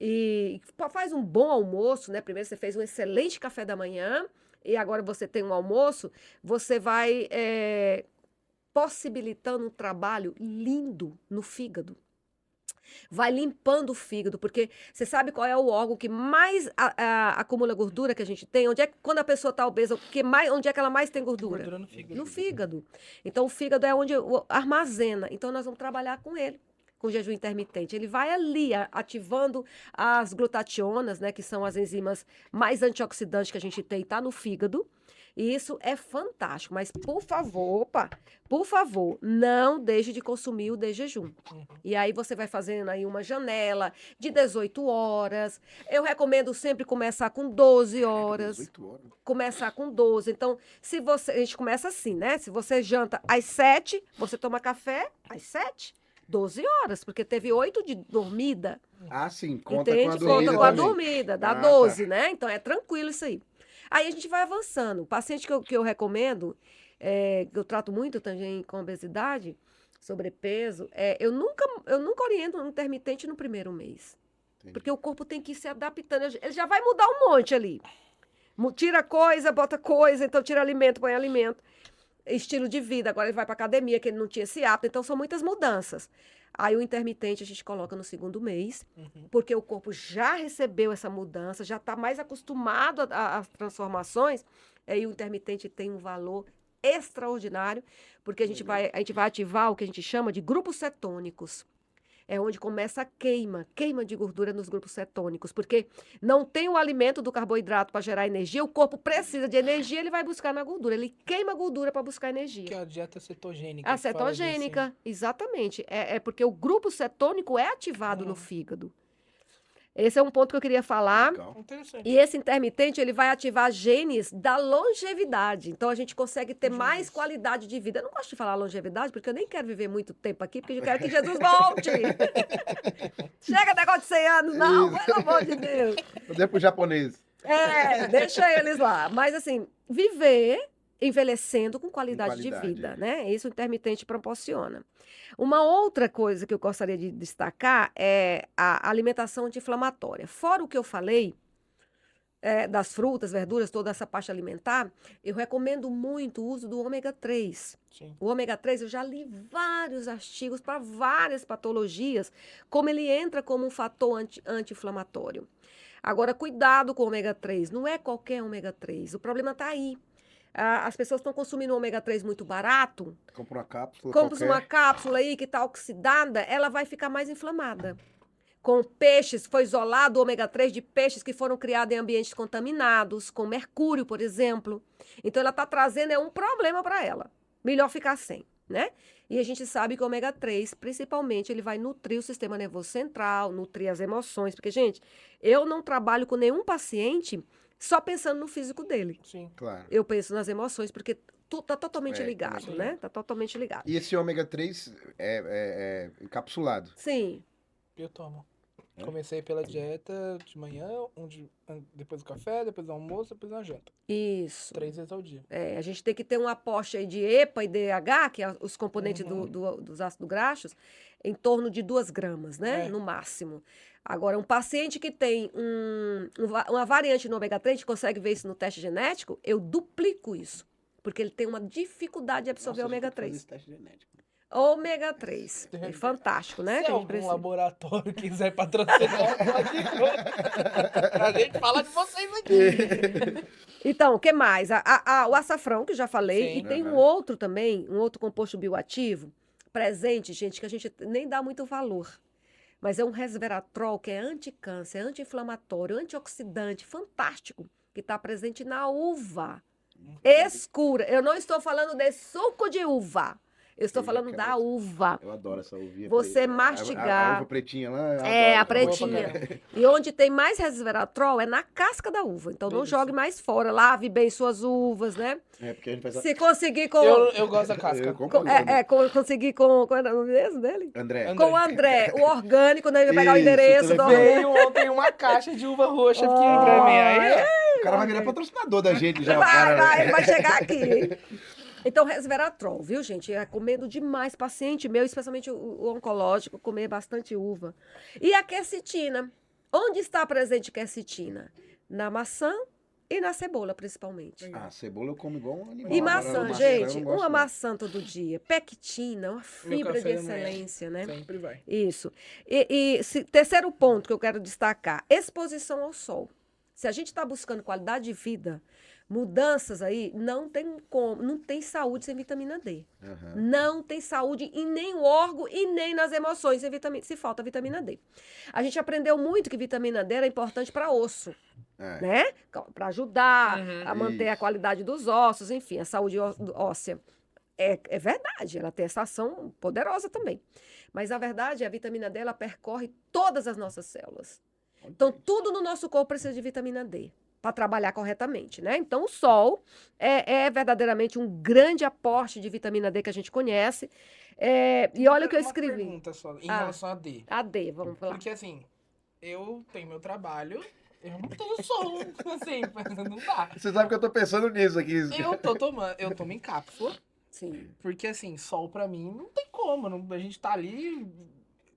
e faz um bom almoço, né? Primeiro você fez um excelente café da manhã e agora você tem um almoço, você vai possibilitando um trabalho lindo no fígado. Vai limpando o fígado, porque você sabe qual é o órgão que mais acumula gordura que a gente tem? Quando a pessoa está obesa, onde é que ela mais tem gordura? Gordura no fígado. No fígado. Então, o fígado é onde armazena. Então, nós vamos trabalhar com ele, com jejum intermitente. Ele vai ali ativando as glutationas, né, que são as enzimas mais antioxidantes que a gente tem, está no fígado. E isso é fantástico, mas por favor, não deixe de consumir o de jejum. E aí você vai fazendo aí uma janela de 18 horas. Eu recomendo sempre começar com 12 horas. 18 horas. Começar com 12. Então, a gente começa assim, né? Se você janta às 7, você toma café às 7, 12 horas, porque teve 8 de dormida. Ah, sim, conta Entende? com a dormida Conta com a também. dormida, dá Ah, 12, tá. né? Então é tranquilo isso aí. Aí a gente vai avançando. O paciente que eu recomendo, que eu trato muito também com obesidade, sobrepeso, eu nunca oriento um intermitente no primeiro mês. Entendi. Porque o corpo tem que ir se adaptando. Ele já vai mudar um monte ali. Tira coisa, bota coisa, então tira alimento, põe alimento. Estilo de vida, agora ele vai para academia, que ele não tinha esse hábito, então são muitas mudanças. Aí o intermitente a gente coloca no segundo mês, porque o corpo já recebeu essa mudança, já está mais acostumado às transformações, aí o intermitente tem um valor extraordinário, porque a gente vai ativar o que a gente chama de grupos cetônicos. É onde começa a queima de gordura nos grupos cetônicos, porque não tem o alimento do carboidrato para gerar energia, o corpo precisa de energia, ele vai buscar na gordura, ele queima a gordura para buscar energia. Que é a dieta cetogênica. A cetogênica, exatamente. É porque o grupo cetônico é ativado no fígado. Esse é um ponto que eu queria falar. Legal. Interessante. E esse intermitente, ele vai ativar genes da longevidade. Então, a gente consegue ter mais qualidade de vida. Eu não gosto de falar longevidade, porque eu nem quero viver muito tempo aqui, porque eu quero que Jesus volte. Chega negócio de 100 anos, não, pelo amor de Deus. Vou pro japonês. Deixa eles lá. Mas, assim, viver envelhecendo com qualidade de qualidade, vida, né? Isso o intermitente proporciona. Uma outra coisa que eu gostaria de destacar é a alimentação anti-inflamatória. Fora o que eu falei, das frutas, verduras, toda essa parte alimentar, eu recomendo muito o uso do ômega 3. Sim. O ômega 3, eu já li vários artigos para várias patologias, como ele entra como um fator anti-inflamatório. Agora, cuidado com o ômega 3, não é qualquer ômega 3, o problema está aí. As pessoas estão consumindo ômega 3 muito barato. Compra uma cápsula Compra qualquer. uma cápsula aí que está oxidada, ela vai ficar mais inflamada. Com peixes, foi isolado o ômega 3 de peixes que foram criados em ambientes contaminados, com mercúrio, por exemplo. Então, ela está trazendo um problema para ela. Melhor ficar sem. né? E a gente sabe que o ômega 3, principalmente, ele vai nutrir o sistema nervoso central, nutrir as emoções. Porque, gente, eu não trabalho com nenhum paciente só pensando no físico dele. Sim. Claro. Eu penso nas emoções, porque tá totalmente ligado, sim. né? Tá totalmente ligado. E esse ômega 3 é encapsulado. Sim. Eu tomo. É? Comecei pela dieta de manhã, depois do café, depois do almoço, depois da janta. Isso. 3 vezes ao dia. A gente tem que ter um aporte aí de EPA e DH, que é os componentes dos ácidos graxos, em torno de 2 gramas, né? É. No máximo. Agora, um paciente que tem uma variante no ômega 3, a gente consegue ver isso no teste genético, eu duplico isso. Porque ele tem uma dificuldade de absorver ômega 3. Ômega 3. É fantástico, né? Se Que a gente algum precisa. laboratório quiser patrocinar, pode ir. Pra gente falar de vocês aqui. Então, o que mais? O açafrão, que eu já falei, Sim. e tem um Aham. outro também, um outro composto bioativo, presente, gente, que a gente nem dá muito valor. Mas é um resveratrol que é anticâncer, anti-inflamatório, antioxidante, fantástico, que está presente na uva escura. Eu não estou falando de suco de uva. Eu estou Eu já falando quero da uva. Eu adoro essa uvinha. Você preta. mastigar. A uva pretinha lá. eu É, adoro a essa pretinha. uvinha. E onde tem mais resveratrol é na casca da uva. Então não Delícia. jogue mais fora. Lave bem suas uvas, né? É, porque a gente faz. Se conseguir com. Eu gosto da casca. Eu compro Conseguir com. Qual era o nome mesmo dele? André. Com o André, o orgânico, né? Ele vai pegar o Isso, endereço do telefone. orgânico. Veio ontem uma caixa de uva roxa aqui pra mim. Aí, ó. O cara vai virar patrocinador da gente já. o Vai, cara, ele vai chegar aqui. Então, resveratrol, viu, gente? Eu recomendo demais paciente meu, especialmente o oncológico, comer bastante uva. E a quercetina. Onde está presente quercetina? Na maçã e na cebola, principalmente. Ah, cebola eu como igual um animal. E Agora, maçã, maçã eu gente, não gosto uma não. maçã todo dia. Pectina, uma fibra de café da manhã. excelência, né? Sempre vai. Isso. Terceiro ponto que eu quero destacar: exposição ao sol. Se a gente está buscando qualidade de vida, mudanças aí, não tem saúde sem vitamina D. Aham. Não tem saúde em nenhum órgão e nem nas emoções se falta vitamina D. A gente aprendeu muito que vitamina D era importante para osso, É. né? Para ajudar Uhum. a manter a Isso. qualidade dos ossos, enfim, a saúde óssea. É verdade, ela tem essa ação poderosa também. Mas a verdade é a vitamina D, ela percorre todas as nossas células. Então, tudo no nosso corpo precisa de vitamina D para trabalhar corretamente, né? Então, o sol é verdadeiramente um grande aporte de vitamina D que a gente conhece. E olha o que eu Uma escrevi. pergunta só, em Ah. relação a D. A D, vamos falar. Porque assim, eu tenho meu trabalho, eu não tenho som, assim, não dá. Você sabe que eu tô pensando nisso aqui. Eu tomo em cápsula, Sim. porque assim, sol pra mim não tem como, a gente tá ali,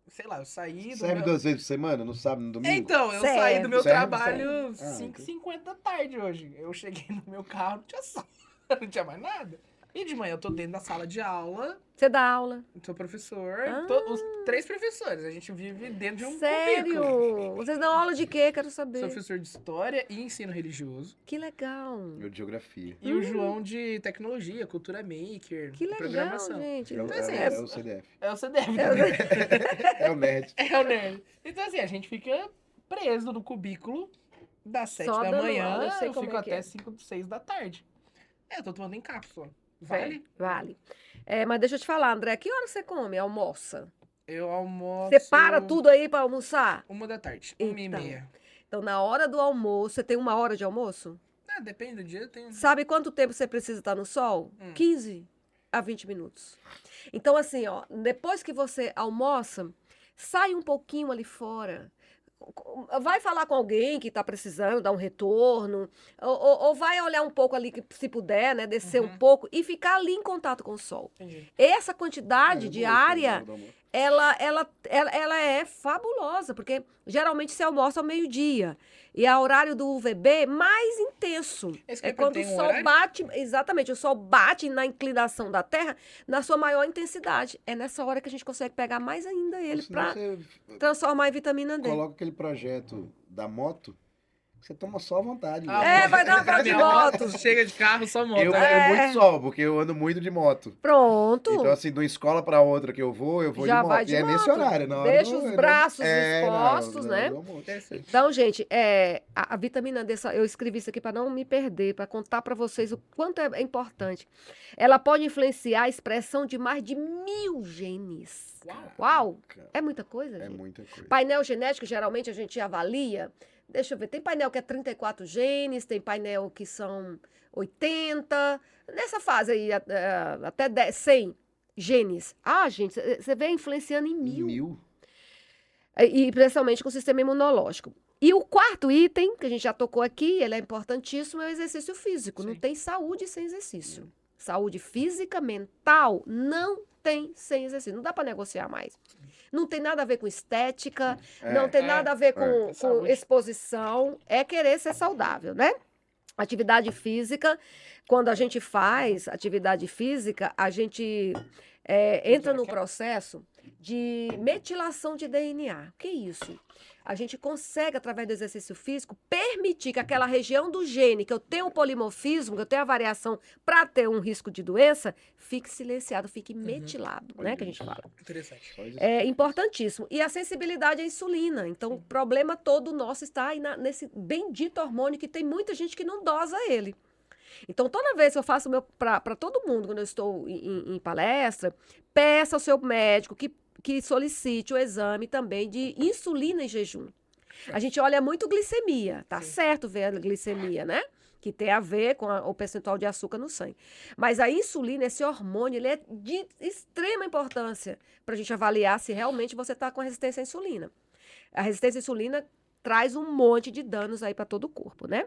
sei lá, eu saí do Serve meu... 2 vezes por semana, no sábado e no domingo? Então, eu Serve. saí do meu Serve, trabalho serve. 5h50 da tarde hoje. Eu cheguei no meu carro, não tinha sol, não tinha mais nada. E de manhã eu tô dentro da sala de aula, Você dá aula. sou professor, Ah. os 3 professores, a gente vive dentro de um cubículo. Sério? Vocês dão aula de quê? Quero saber. Sou professor de história e ensino religioso. Que legal. Eu de geografia. E o João de tecnologia, cultura maker, Que legal, programação. gente. É o, Então, assim, é o CDF. É o CDF. É o nerd. É o nerd. Então, assim, a gente fica preso no cubículo das 7 Só da dando manhã, aula, eu sei eu como fico é que até é. 5, 6 da tarde. Eu tô tomando em cápsula. Vale? Vale. Mas deixa eu te falar, André, que hora você come? Almoça? Eu almoço... Você para tudo aí para almoçar? 1 da tarde, Então. 1h30. Então, na hora do almoço, você tem 1 hora de almoço? Depende do dia, tem... Sabe quanto tempo você precisa estar no sol? 15 a 20 minutos. Então, assim, ó, depois que você almoça, sai um pouquinho ali fora. Vai falar com alguém que está precisando dar um retorno, ou vai olhar um pouco ali, que, se puder, né, descer um pouco e ficar ali em contato com o sol. Entendi. Essa quantidade diária, do almoço. ela é fabulosa, porque geralmente se almoça ao meio-dia. E é o horário do UVB mais intenso. Esse que É quando o tem um sol horário? bate, exatamente, o sol bate na inclinação da Terra na sua maior intensidade. É nessa hora que a gente consegue pegar mais ainda ele Senão para você transformar em vitamina D. coloca aquele projeto da moto Você toma só à vontade. Ah, né? vai dar uma volta de minha moto. Chega de carro, só moto. Eu muito só, porque eu ando muito de moto. Pronto. Então, assim, de uma escola pra outra que eu vou Já de moto. vai de E é moto. nesse horário. Na hora Deixa do- os não- braços é, expostos, não, né? do almoço. Então, gente, a vitamina D, eu escrevi isso aqui para não me perder, para contar para vocês o quanto é importante. Ela pode influenciar a expressão de mais de 1000 genes. Uau! É muita coisa, É gente. muita coisa. Painel genético, geralmente a gente avalia. Deixa eu ver, tem painel que é 34 genes, tem painel que são 80. Nessa fase aí, até 100 genes. Ah, gente, você vê influenciando em 1000. 1000. E principalmente com o sistema imunológico. E o quarto item, que a gente já tocou aqui, ele é importantíssimo, é o exercício físico. Não Sim. tem saúde sem exercício. Saúde física, mental, não tem sem exercício. Não dá para negociar mais. Não tem nada a ver com estética, não tem nada a ver com Saúde. exposição. É querer ser saudável, né? Atividade física, quando a gente faz atividade física, a gente entra no processo de metilação de DNA. O que é isso? A gente consegue, através do exercício físico, permitir que aquela região do gene, que eu tenho um polimorfismo, que eu tenho a variação para ter um risco de doença, fique silenciado, fique metilado, né? Que a gente fala. Interessante. É importantíssimo. E a sensibilidade à insulina. Então, o problema todo nosso está aí nesse bendito hormônio que tem muita gente que não dosa ele. Então, toda vez que eu faço para todo mundo, quando eu estou em palestra, peça ao seu médico que solicite o exame também de insulina em jejum. A gente olha muito glicemia, tá certo ver a glicemia, né? Que tem a ver com o percentual de açúcar no sangue. Mas a insulina, esse hormônio, ele é de extrema importância para a gente avaliar se realmente você está com resistência à insulina. A resistência à insulina traz um monte de danos aí para todo o corpo, né?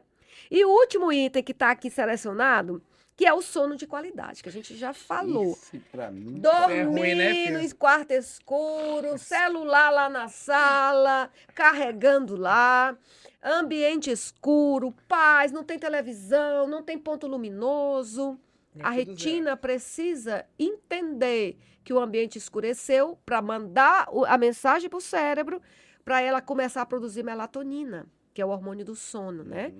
E o último item que está aqui selecionado, que é o sono de qualidade, que a gente já falou. Esse, pra mim, Dormir é ruim, né, filho? no quarto escuro, celular lá na sala, carregando lá, ambiente escuro, paz, não tem televisão, não tem ponto luminoso. É A tudo retina precisa entender que o ambiente escureceu para mandar a mensagem para o cérebro, para ela começar a produzir melatonina, que é o hormônio do sono, né?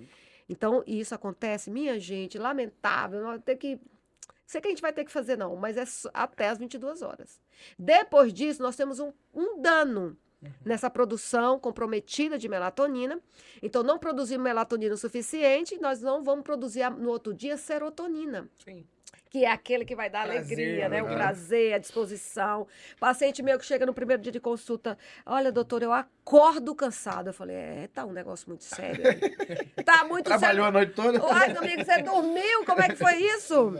Então, isso acontece, minha gente, lamentável, nós ter que... Sei que a gente vai ter que fazer, não, mas é até as 22 horas. Depois disso, nós temos um dano nessa produção comprometida de melatonina. Então, não produzimos melatonina o suficiente, nós não vamos produzir no outro dia serotonina. Sim. Que é aquele que vai dar Prazer, alegria, né? O né? prazer, a disposição. Paciente meu que chega no primeiro dia de consulta, olha, doutor, eu acordo cansado. Eu falei, tá um negócio muito sério aí. Tá muito Trabalhou a sério. noite toda? Uai, amigo, você dormiu? Como é que foi isso?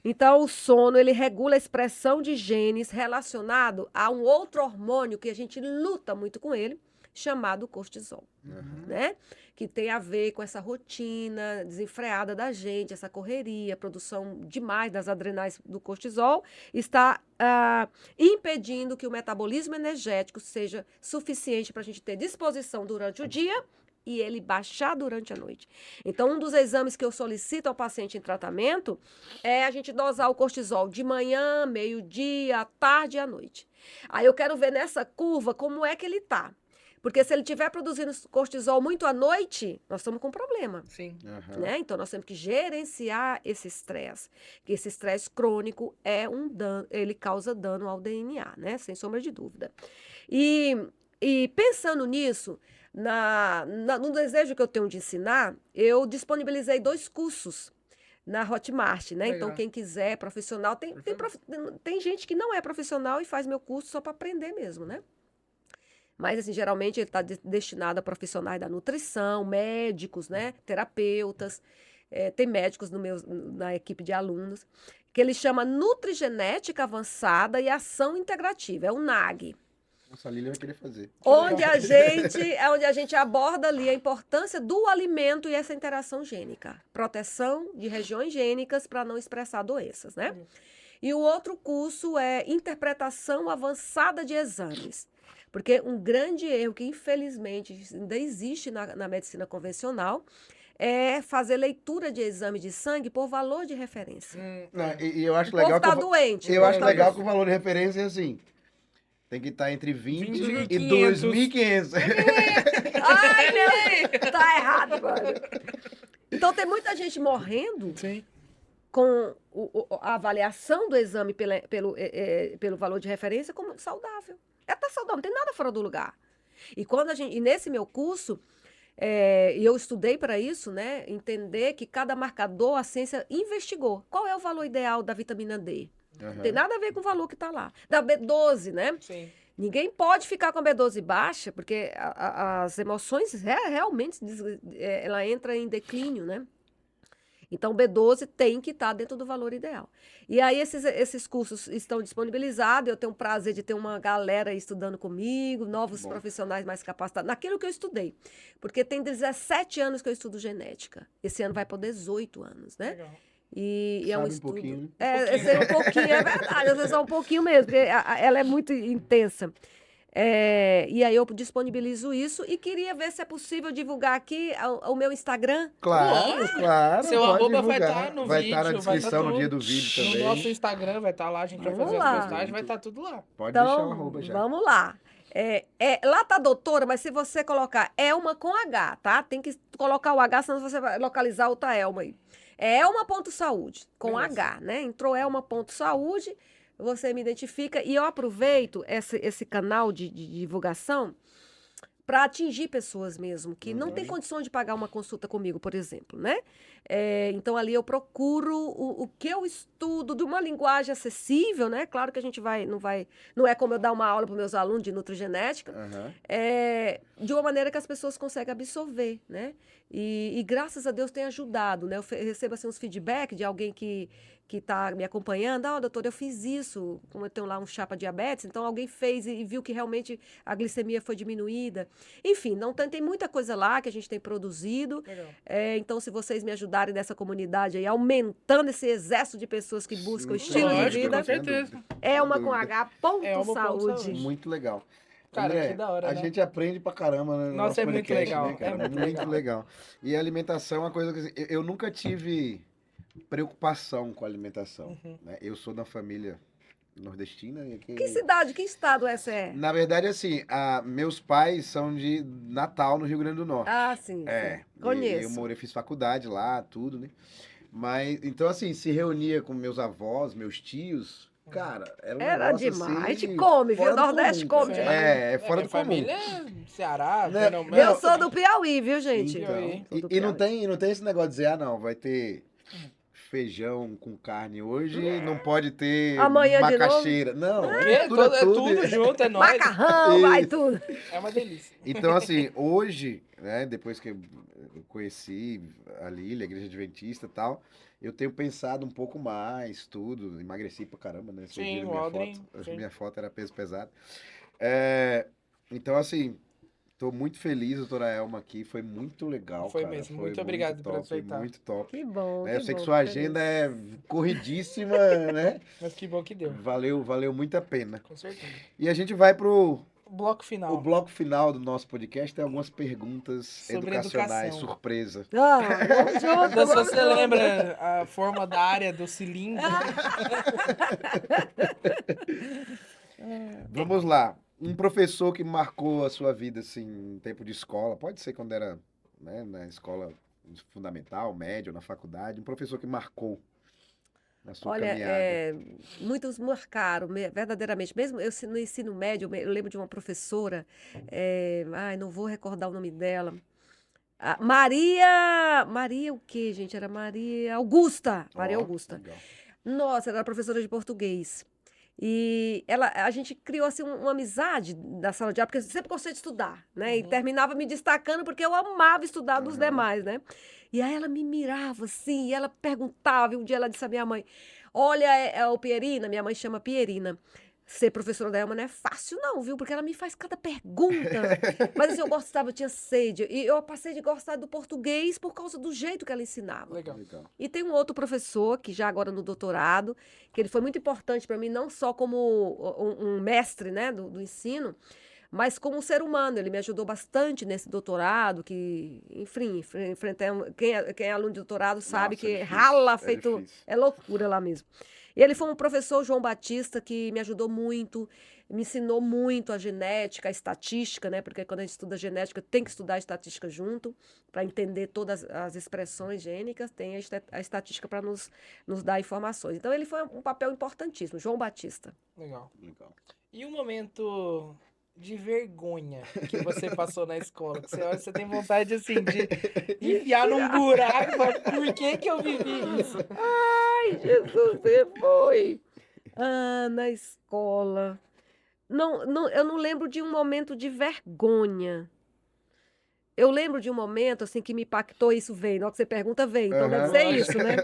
Então, o sono, ele regula a expressão de genes relacionado a um outro hormônio que a gente luta muito com ele, chamado cortisol, né? Que tem a ver com essa rotina desenfreada da gente, essa correria, produção demais das adrenais do cortisol, está impedindo que o metabolismo energético seja suficiente para a gente ter disposição durante o dia e ele baixar durante a noite. Então, um dos exames que eu solicito ao paciente em tratamento é a gente dosar o cortisol de manhã, meio-dia, à tarde e à noite. Aí eu quero ver nessa curva como é que ele está. Porque se ele estiver produzindo cortisol muito à noite, nós estamos com um problema. Sim. Né? Então, nós temos que gerenciar esse estresse. Que esse estresse crônico é um dano, ele causa dano ao DNA, né? Sem sombra de dúvida. E pensando nisso, no desejo que eu tenho de ensinar, eu disponibilizei 2 cursos na Hotmart, né? Legal. Então, quem quiser, profissional, tem gente que não é profissional e faz meu curso só para aprender mesmo, né? Mas, assim, geralmente ele está destinado a profissionais da nutrição, médicos, né? Terapeutas. Tem médicos na equipe de alunos, que ele chama Nutrigenética Avançada e Ação Integrativa. É o NAG. Nossa, a Lília vai querer fazer. Onde a gente aborda ali a importância do alimento e essa interação gênica. Proteção de regiões gênicas para não expressar doenças, né? E o outro curso é Interpretação Avançada de Exames. Porque um grande erro que, infelizmente, ainda existe na medicina convencional é fazer leitura de exame de sangue por valor de referência. Não, e eu acho O povo legal tá que doente. eu o acho povo tá legal doente. que o valor de referência é assim. Tem que estar entre 20 e 20.500. 2.500. Ai, meu, tá errado, mano. Então tem muita gente morrendo Sim. com a avaliação do exame pelo valor de referência como saudável. Ela tá saudável, não tem nada fora do lugar. E nesse meu curso, e eu estudei para isso, né? Entender que cada marcador, a ciência investigou. Qual é o valor ideal da vitamina D? Não tem nada a ver com o valor que está lá. Da B12, né? Sim. Ninguém pode ficar com a B12 baixa, porque as emoções realmente, ela entra em declínio, né? Então, B12 tem que estar dentro do valor ideal. E aí, esses cursos estão disponibilizados. Eu tenho o prazer de ter uma galera aí estudando comigo, novos profissionais mais capacitados, naquilo que eu estudei. Porque tem 17 anos que eu estudo genética. Esse ano vai para 18 anos, né? Legal. E é um Sabe um estudo. pouquinho. Eu sei um pouquinho, é verdade. Às vezes é um pouquinho mesmo, porque ela é muito intensa. E aí eu disponibilizo isso e queria ver se é possível divulgar aqui o meu Instagram. Claro, claro. Seu pode arroba vai divulgar. estar no vai vídeo. Vai estar na descrição tudo. no dia do vídeo No também. nosso Instagram vai estar lá, a gente vai Vamos fazer lá. as postagens, vai estar tudo lá. Pode deixar o Então, arroba já. vamos lá. Lá tá doutora, mas se você colocar Elma com H, tá? Tem que colocar o H, senão você vai localizar outra Elma aí. É Elma.saúde, com Beleza. H, né? Entrou Elma.saúde, você me identifica e eu aproveito esse canal de divulgação para atingir pessoas mesmo, que não têm condições de pagar uma consulta comigo, por exemplo, né? Então, ali eu procuro o que eu estudo de uma linguagem acessível, né? Claro que a gente não é como eu dar uma aula para os meus alunos de nutrigenética, de uma maneira que as pessoas conseguem absorver, né? E graças a Deus tem ajudado, né? Eu recebo assim, uns feedback de alguém que está me acompanhando. Doutora, eu fiz isso, como eu tenho lá um chá para diabetes, então alguém fez e viu que realmente a glicemia foi diminuída. Enfim, não tem muita coisa lá que a gente tem produzido. Legal. Então, se vocês me ajudarem nessa comunidade aí, aumentando esse exército de pessoas que buscam estilo de lógico, vida, com certeza. Elma com H, ponto Elma ponto saúde. saúde. Muito legal. Cara, André, que da hora, a né? gente aprende pra caramba, né? no Nossa, nosso é muito podcast, legal, né, cara? é muito Muito legal. legal. E a alimentação é uma coisa que eu nunca tive preocupação com a alimentação. Né? Eu sou da família nordestina. Que cidade, que estado essa é? Na verdade, assim, meus pais são de Natal, no Rio Grande do Norte. Ah, sim. E Conheço. eu fiz faculdade lá, tudo, né? Mas, então, assim, se reunia com meus avós, meus tios, cara, era um Era negócio demais. assim, A gente come, viu? fora do Nordeste comum, come cara. demais. Fora do comum. Família Ceará, Né? Pernambuco. Eu sou do Piauí, viu, gente? Então, Piauí. Sou do e não Piauí. tem esse negócio de dizer, não, vai ter feijão com carne hoje, não pode ter Amanhã de macaxeira. Não, É mistura tudo junto, é nóis. Macarrão, vai Isso. tudo. É uma delícia. Então, assim, hoje, né, depois que eu conheci a Lília, a Igreja Adventista e tal, eu tenho pensado um pouco mais, tudo, emagreci pra caramba, né? Vocês Sim, viram o Aldrin, sim. minha foto era peso pesado. Então, assim, tô muito feliz, doutora Elma, aqui, foi muito legal, Foi cara. mesmo, muito obrigado por top, aceitar. muito top. Que bom. Né? que Eu sei que bom, sua feliz. agenda é corridíssima, né? Mas que bom que deu. Valeu muito a pena. Com certeza. E a gente vai pro Bloco final. o bloco final do nosso podcast, tem algumas perguntas Sobre educacionais, educação. surpresa. Vamos junto, Então, se vamos você junto. lembra a forma da área do cilindro, Vamos lá. Um professor que marcou a sua vida, assim, em tempo de escola, pode ser quando era, né, na escola fundamental, média, ou na faculdade, um professor que marcou na sua Olha, caminhada. muitos marcaram, verdadeiramente. Mesmo eu no ensino médio, eu lembro de uma professora, não vou recordar o nome dela. Maria o quê, gente? Era Maria Augusta. Maria Ó, Augusta. legal. Nossa, ela era professora de português. E a gente criou assim uma amizade na sala de aula, porque eu sempre gostei de estudar, né? E terminava me destacando porque eu amava estudar dos demais, né? E aí ela me mirava assim, e ela perguntava, e um dia ela disse à minha mãe: Olha, o Pierina, minha mãe chama Pierina. Ser professora da Elma não é fácil, não, viu? Porque ela me faz cada pergunta. Mas assim, eu gostava, eu tinha sede. E eu passei de gostar do português por causa do jeito que ela ensinava. legal. Legal. E tem um outro professor, que já agora no doutorado, que ele foi muito importante para mim, não só como um mestre, né, do ensino, mas como um ser humano. Ele me ajudou bastante nesse doutorado, que, enfim, quem é aluno de doutorado sabe Nossa, que é difícil, rala é feito... difícil. É loucura lá mesmo. E ele foi um professor, João Batista, que me ajudou muito. me ensinou muito a genética, a estatística, né? Porque quando a gente estuda genética, tem que estudar a estatística junto, para entender todas as expressões gênicas, tem a estatística para nos dar informações. Então, ele foi um papel importantíssimo, João Batista. Legal. Legal. E um momento de vergonha que você passou na escola? Que você olha, você tem vontade, assim, de enfiar num buraco e falar, por que eu vivi isso? Ai, Jesus, você foi. Na escola. Não, eu não lembro de um momento de vergonha. Eu lembro de um momento, assim, que me impactou, isso veio, na hora que você pergunta, veio, então deve Aham. ser isso, né?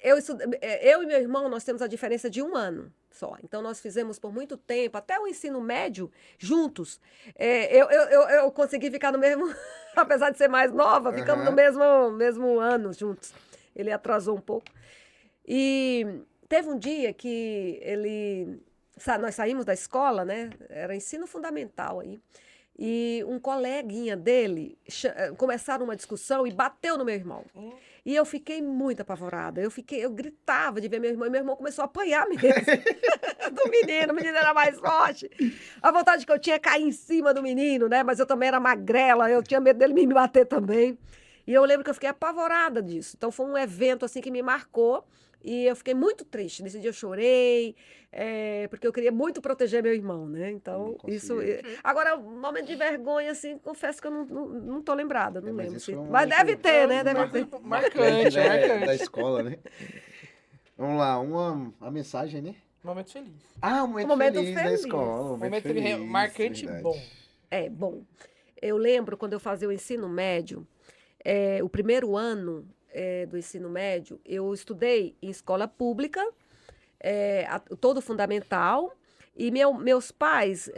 Eu e meu irmão, nós temos a diferença de 1 ano só. Então, nós fizemos por muito tempo, até o ensino médio, juntos. Eu consegui ficar no mesmo, apesar de ser mais nova, ficamos no mesmo ano juntos. Ele atrasou um pouco. E teve um dia que nós saímos da escola, né? Era ensino fundamental aí. E um coleguinha dele começaram uma discussão e bateu no meu irmão. E eu fiquei muito apavorada. Eu gritava de ver meu irmão, e meu irmão começou a apanhar mesmo do menino. O menino era mais forte. A vontade que eu tinha é cair em cima do menino, né? Mas eu também era magrela, eu tinha medo dele me bater também. E eu lembro que eu fiquei apavorada disso. Então foi um evento assim que me marcou. E eu fiquei muito triste. Nesse dia eu chorei, porque eu queria muito proteger meu irmão, né? Então, Não isso. conseguiu. Agora, um momento de vergonha, assim, confesso que eu não tô lembrada, não Mas lembro. isso foi um Mas momento deve ter, né? Deve ter. Marcante, né? marcante. Da escola, né? Vamos lá, uma mensagem, né? Momento feliz. Ah, um momento, Momento feliz, da feliz. escola. Um momento feliz, marcante e verdade. bom. Bom. Eu lembro quando eu fazia o ensino médio, o primeiro ano do ensino médio, eu estudei em escola pública, todo fundamental, e meus pais,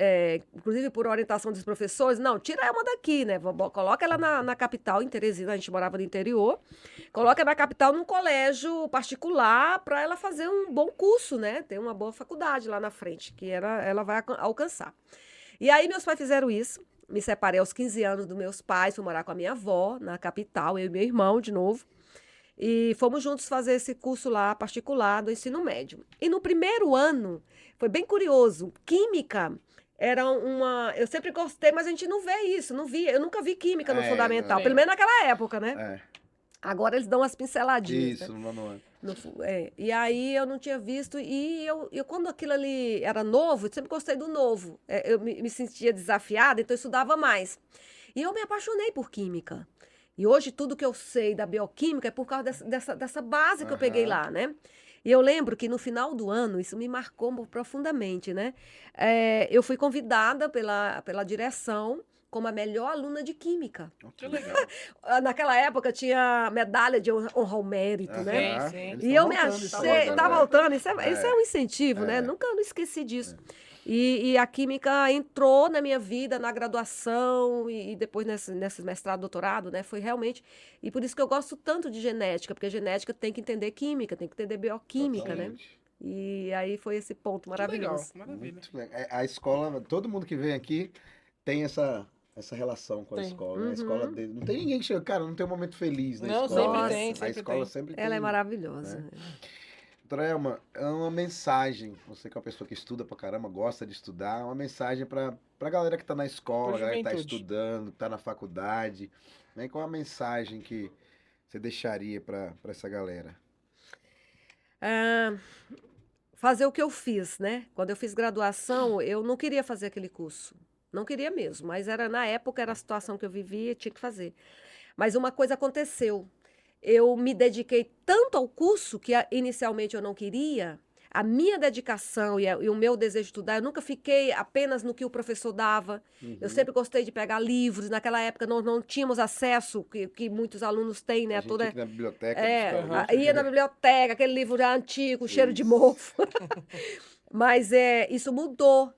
inclusive por orientação dos professores, não, tira uma daqui, né? Coloca ela na capital, em Teresina, a gente morava no interior, coloca na capital num colégio particular para ela fazer um bom curso, né? Ter uma boa faculdade lá na frente, que ela vai alcançar. E aí meus pais fizeram isso. Me separei aos 15 anos dos meus pais, fui morar com a minha avó, na capital, eu e meu irmão, de novo. E fomos juntos fazer esse curso lá, particular, do ensino médio. E no primeiro ano, foi bem curioso, química era eu sempre gostei, mas a gente não vê isso, não via. Eu nunca vi química no fundamental, não. pelo menos naquela época, né? Agora eles dão as pinceladinhas. Isso, né? no ano. E aí eu não tinha visto, e eu quando aquilo ali era novo, eu sempre gostei do novo. Eu me sentia desafiada, então eu estudava mais. E eu me apaixonei por química. E hoje tudo que eu sei da bioquímica é por causa dessa base que eu peguei lá, né? E eu lembro que no final do ano, isso me marcou profundamente, né? Eu fui convidada pela direção como a melhor aluna de química. Que legal. Naquela época tinha medalha de honra ao mérito, né? Sim. Eles E tão eu me voltando isso achei, agora, tá né? voltando, isso é um incentivo, né? Nunca não esqueci disso. E a química entrou na minha vida, na graduação e depois nesse mestrado, doutorado, né? Foi realmente... E por isso que eu gosto tanto de genética, porque genética tem que entender química, tem que entender bioquímica, Totalmente. né? E aí foi esse ponto Que legal, maravilhoso. maravilha. Muito legal. A escola, todo mundo que vem aqui tem essa relação com a Tem. escola. Né? A escola dele. Não tem ninguém que chega, cara, não tem um momento feliz na Não, escola. sempre tem, A sempre escola tem. sempre tem. Ela é maravilhosa. né? Doutora Elma, é uma mensagem, você que é uma pessoa que estuda pra caramba, gosta de estudar, uma mensagem pra galera que tá na escola, Pra galera que tá juventude. estudando, que tá na faculdade, né? Qual a mensagem que você deixaria pra essa galera? Fazer o que eu fiz, né? Quando eu fiz graduação, eu não queria fazer aquele curso. Não queria mesmo, mas na época era a situação que eu vivia, tinha que fazer. Mas uma coisa aconteceu. Eu me dediquei tanto ao curso que inicialmente eu não queria. A minha dedicação e o meu desejo de estudar, eu nunca fiquei apenas no que o professor dava. Eu sempre gostei de pegar livros. Naquela época nós não tínhamos acesso, que muitos alunos têm, né? A gente aqui na biblioteca, Aham. Ia na biblioteca, aquele livro já antigo, cheiro de mofo. Mas isso mudou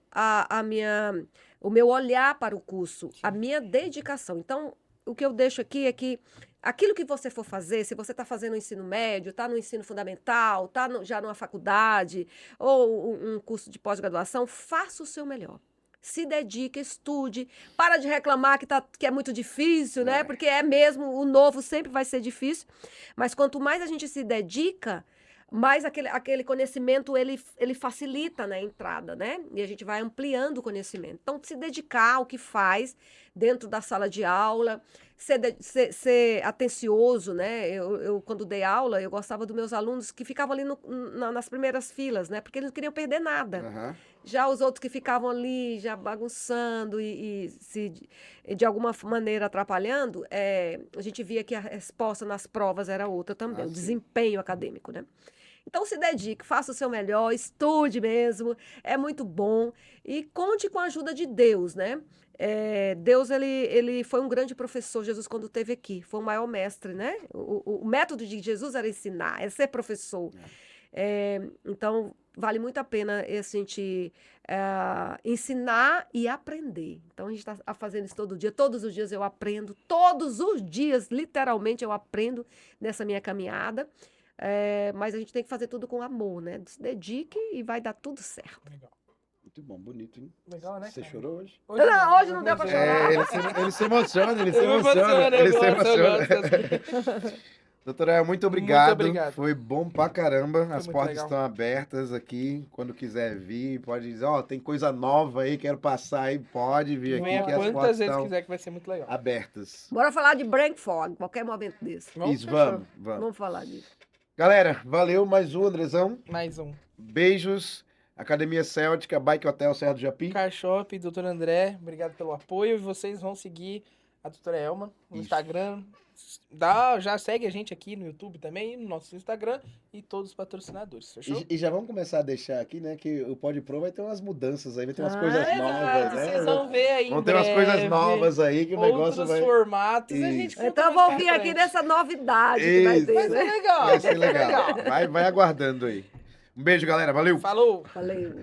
o meu olhar para o curso, a minha dedicação. Então, o que eu deixo aqui é que aquilo que você for fazer, se você está fazendo o ensino médio, está no ensino fundamental, está já numa faculdade ou um curso de pós-graduação, faça o seu melhor. Se dedique, estude, para de reclamar que é muito difícil, né? Porque é mesmo, o novo sempre vai ser difícil. Mas quanto mais a gente se dedica, Mas aquele conhecimento, ele facilita, né, a entrada, né? E a gente vai ampliando o conhecimento. Então, se dedicar ao que faz dentro da sala de aula, ser atencioso, né? Eu, quando dei aula, eu gostava dos meus alunos que ficavam ali nas primeiras filas, né? Porque eles não queriam perder nada. Aham. Já os outros que ficavam ali, já bagunçando e se de alguma maneira atrapalhando, a gente via que a resposta nas provas era outra também, Ah, o sim. desempenho acadêmico, né? Então se dedique, faça o seu melhor, estude mesmo, é muito bom e conte com a ajuda de Deus, né? Deus, ele foi um grande professor, Jesus, quando esteve aqui, foi o maior mestre, né? O método de Jesus era ensinar, é ser professor. Então, vale muito a pena a gente ensinar e aprender. Então, a gente está fazendo isso todo dia. Todos os dias eu aprendo. Todos os dias, literalmente, eu aprendo nessa minha caminhada. Mas a gente tem que fazer tudo com amor, né? Se dedique e vai dar tudo certo. Legal. Muito bom, bonito, hein? Legal, né, Você cara? chorou hoje? Não, hoje não deu pra hoje chorar. Ele se emociona, ele se Eu me emociona. emociono, Ele eu se gosto, eu emociona. gosto. Doutora El, muito obrigado. obrigado. Foi bom pra caramba. As muito portas legal. estão abertas aqui. Quando quiser vir, pode dizer, ó, tem coisa nova aí, quero passar aí, pode vir aqui, Venha que as quantas portas vezes estão quiser que vai ser muito legal. abertas. Bora falar de Brain Fog, qualquer momento desse. Isso, fechou. vamos. Vamos falar disso. Galera, valeu mais um, Andrezão. Mais um. Beijos. Academia Céltica, Bike Hotel Serra do Japi. Car Shop, doutor André, obrigado pelo apoio. E vocês vão seguir a doutora Elma no Isso. Instagram. Já segue a gente aqui no YouTube também, no nosso Instagram e todos os patrocinadores, fechou? E já vamos começar a deixar aqui, né, que o Pod Pro vai ter umas mudanças aí, vai ter umas Ah, coisas é novas, né? Vocês vão ver aí Vão em ter umas breve, coisas novas aí que o negócio outros vai... formatos. A gente Isso. conta Então mais vamos pra vir aqui frente. nessa novidade que vai Isso. ter, Vai ser né? legal. Vai ser legal. Vai aguardando aí. Um beijo, galera. Valeu! Falou! Valeu.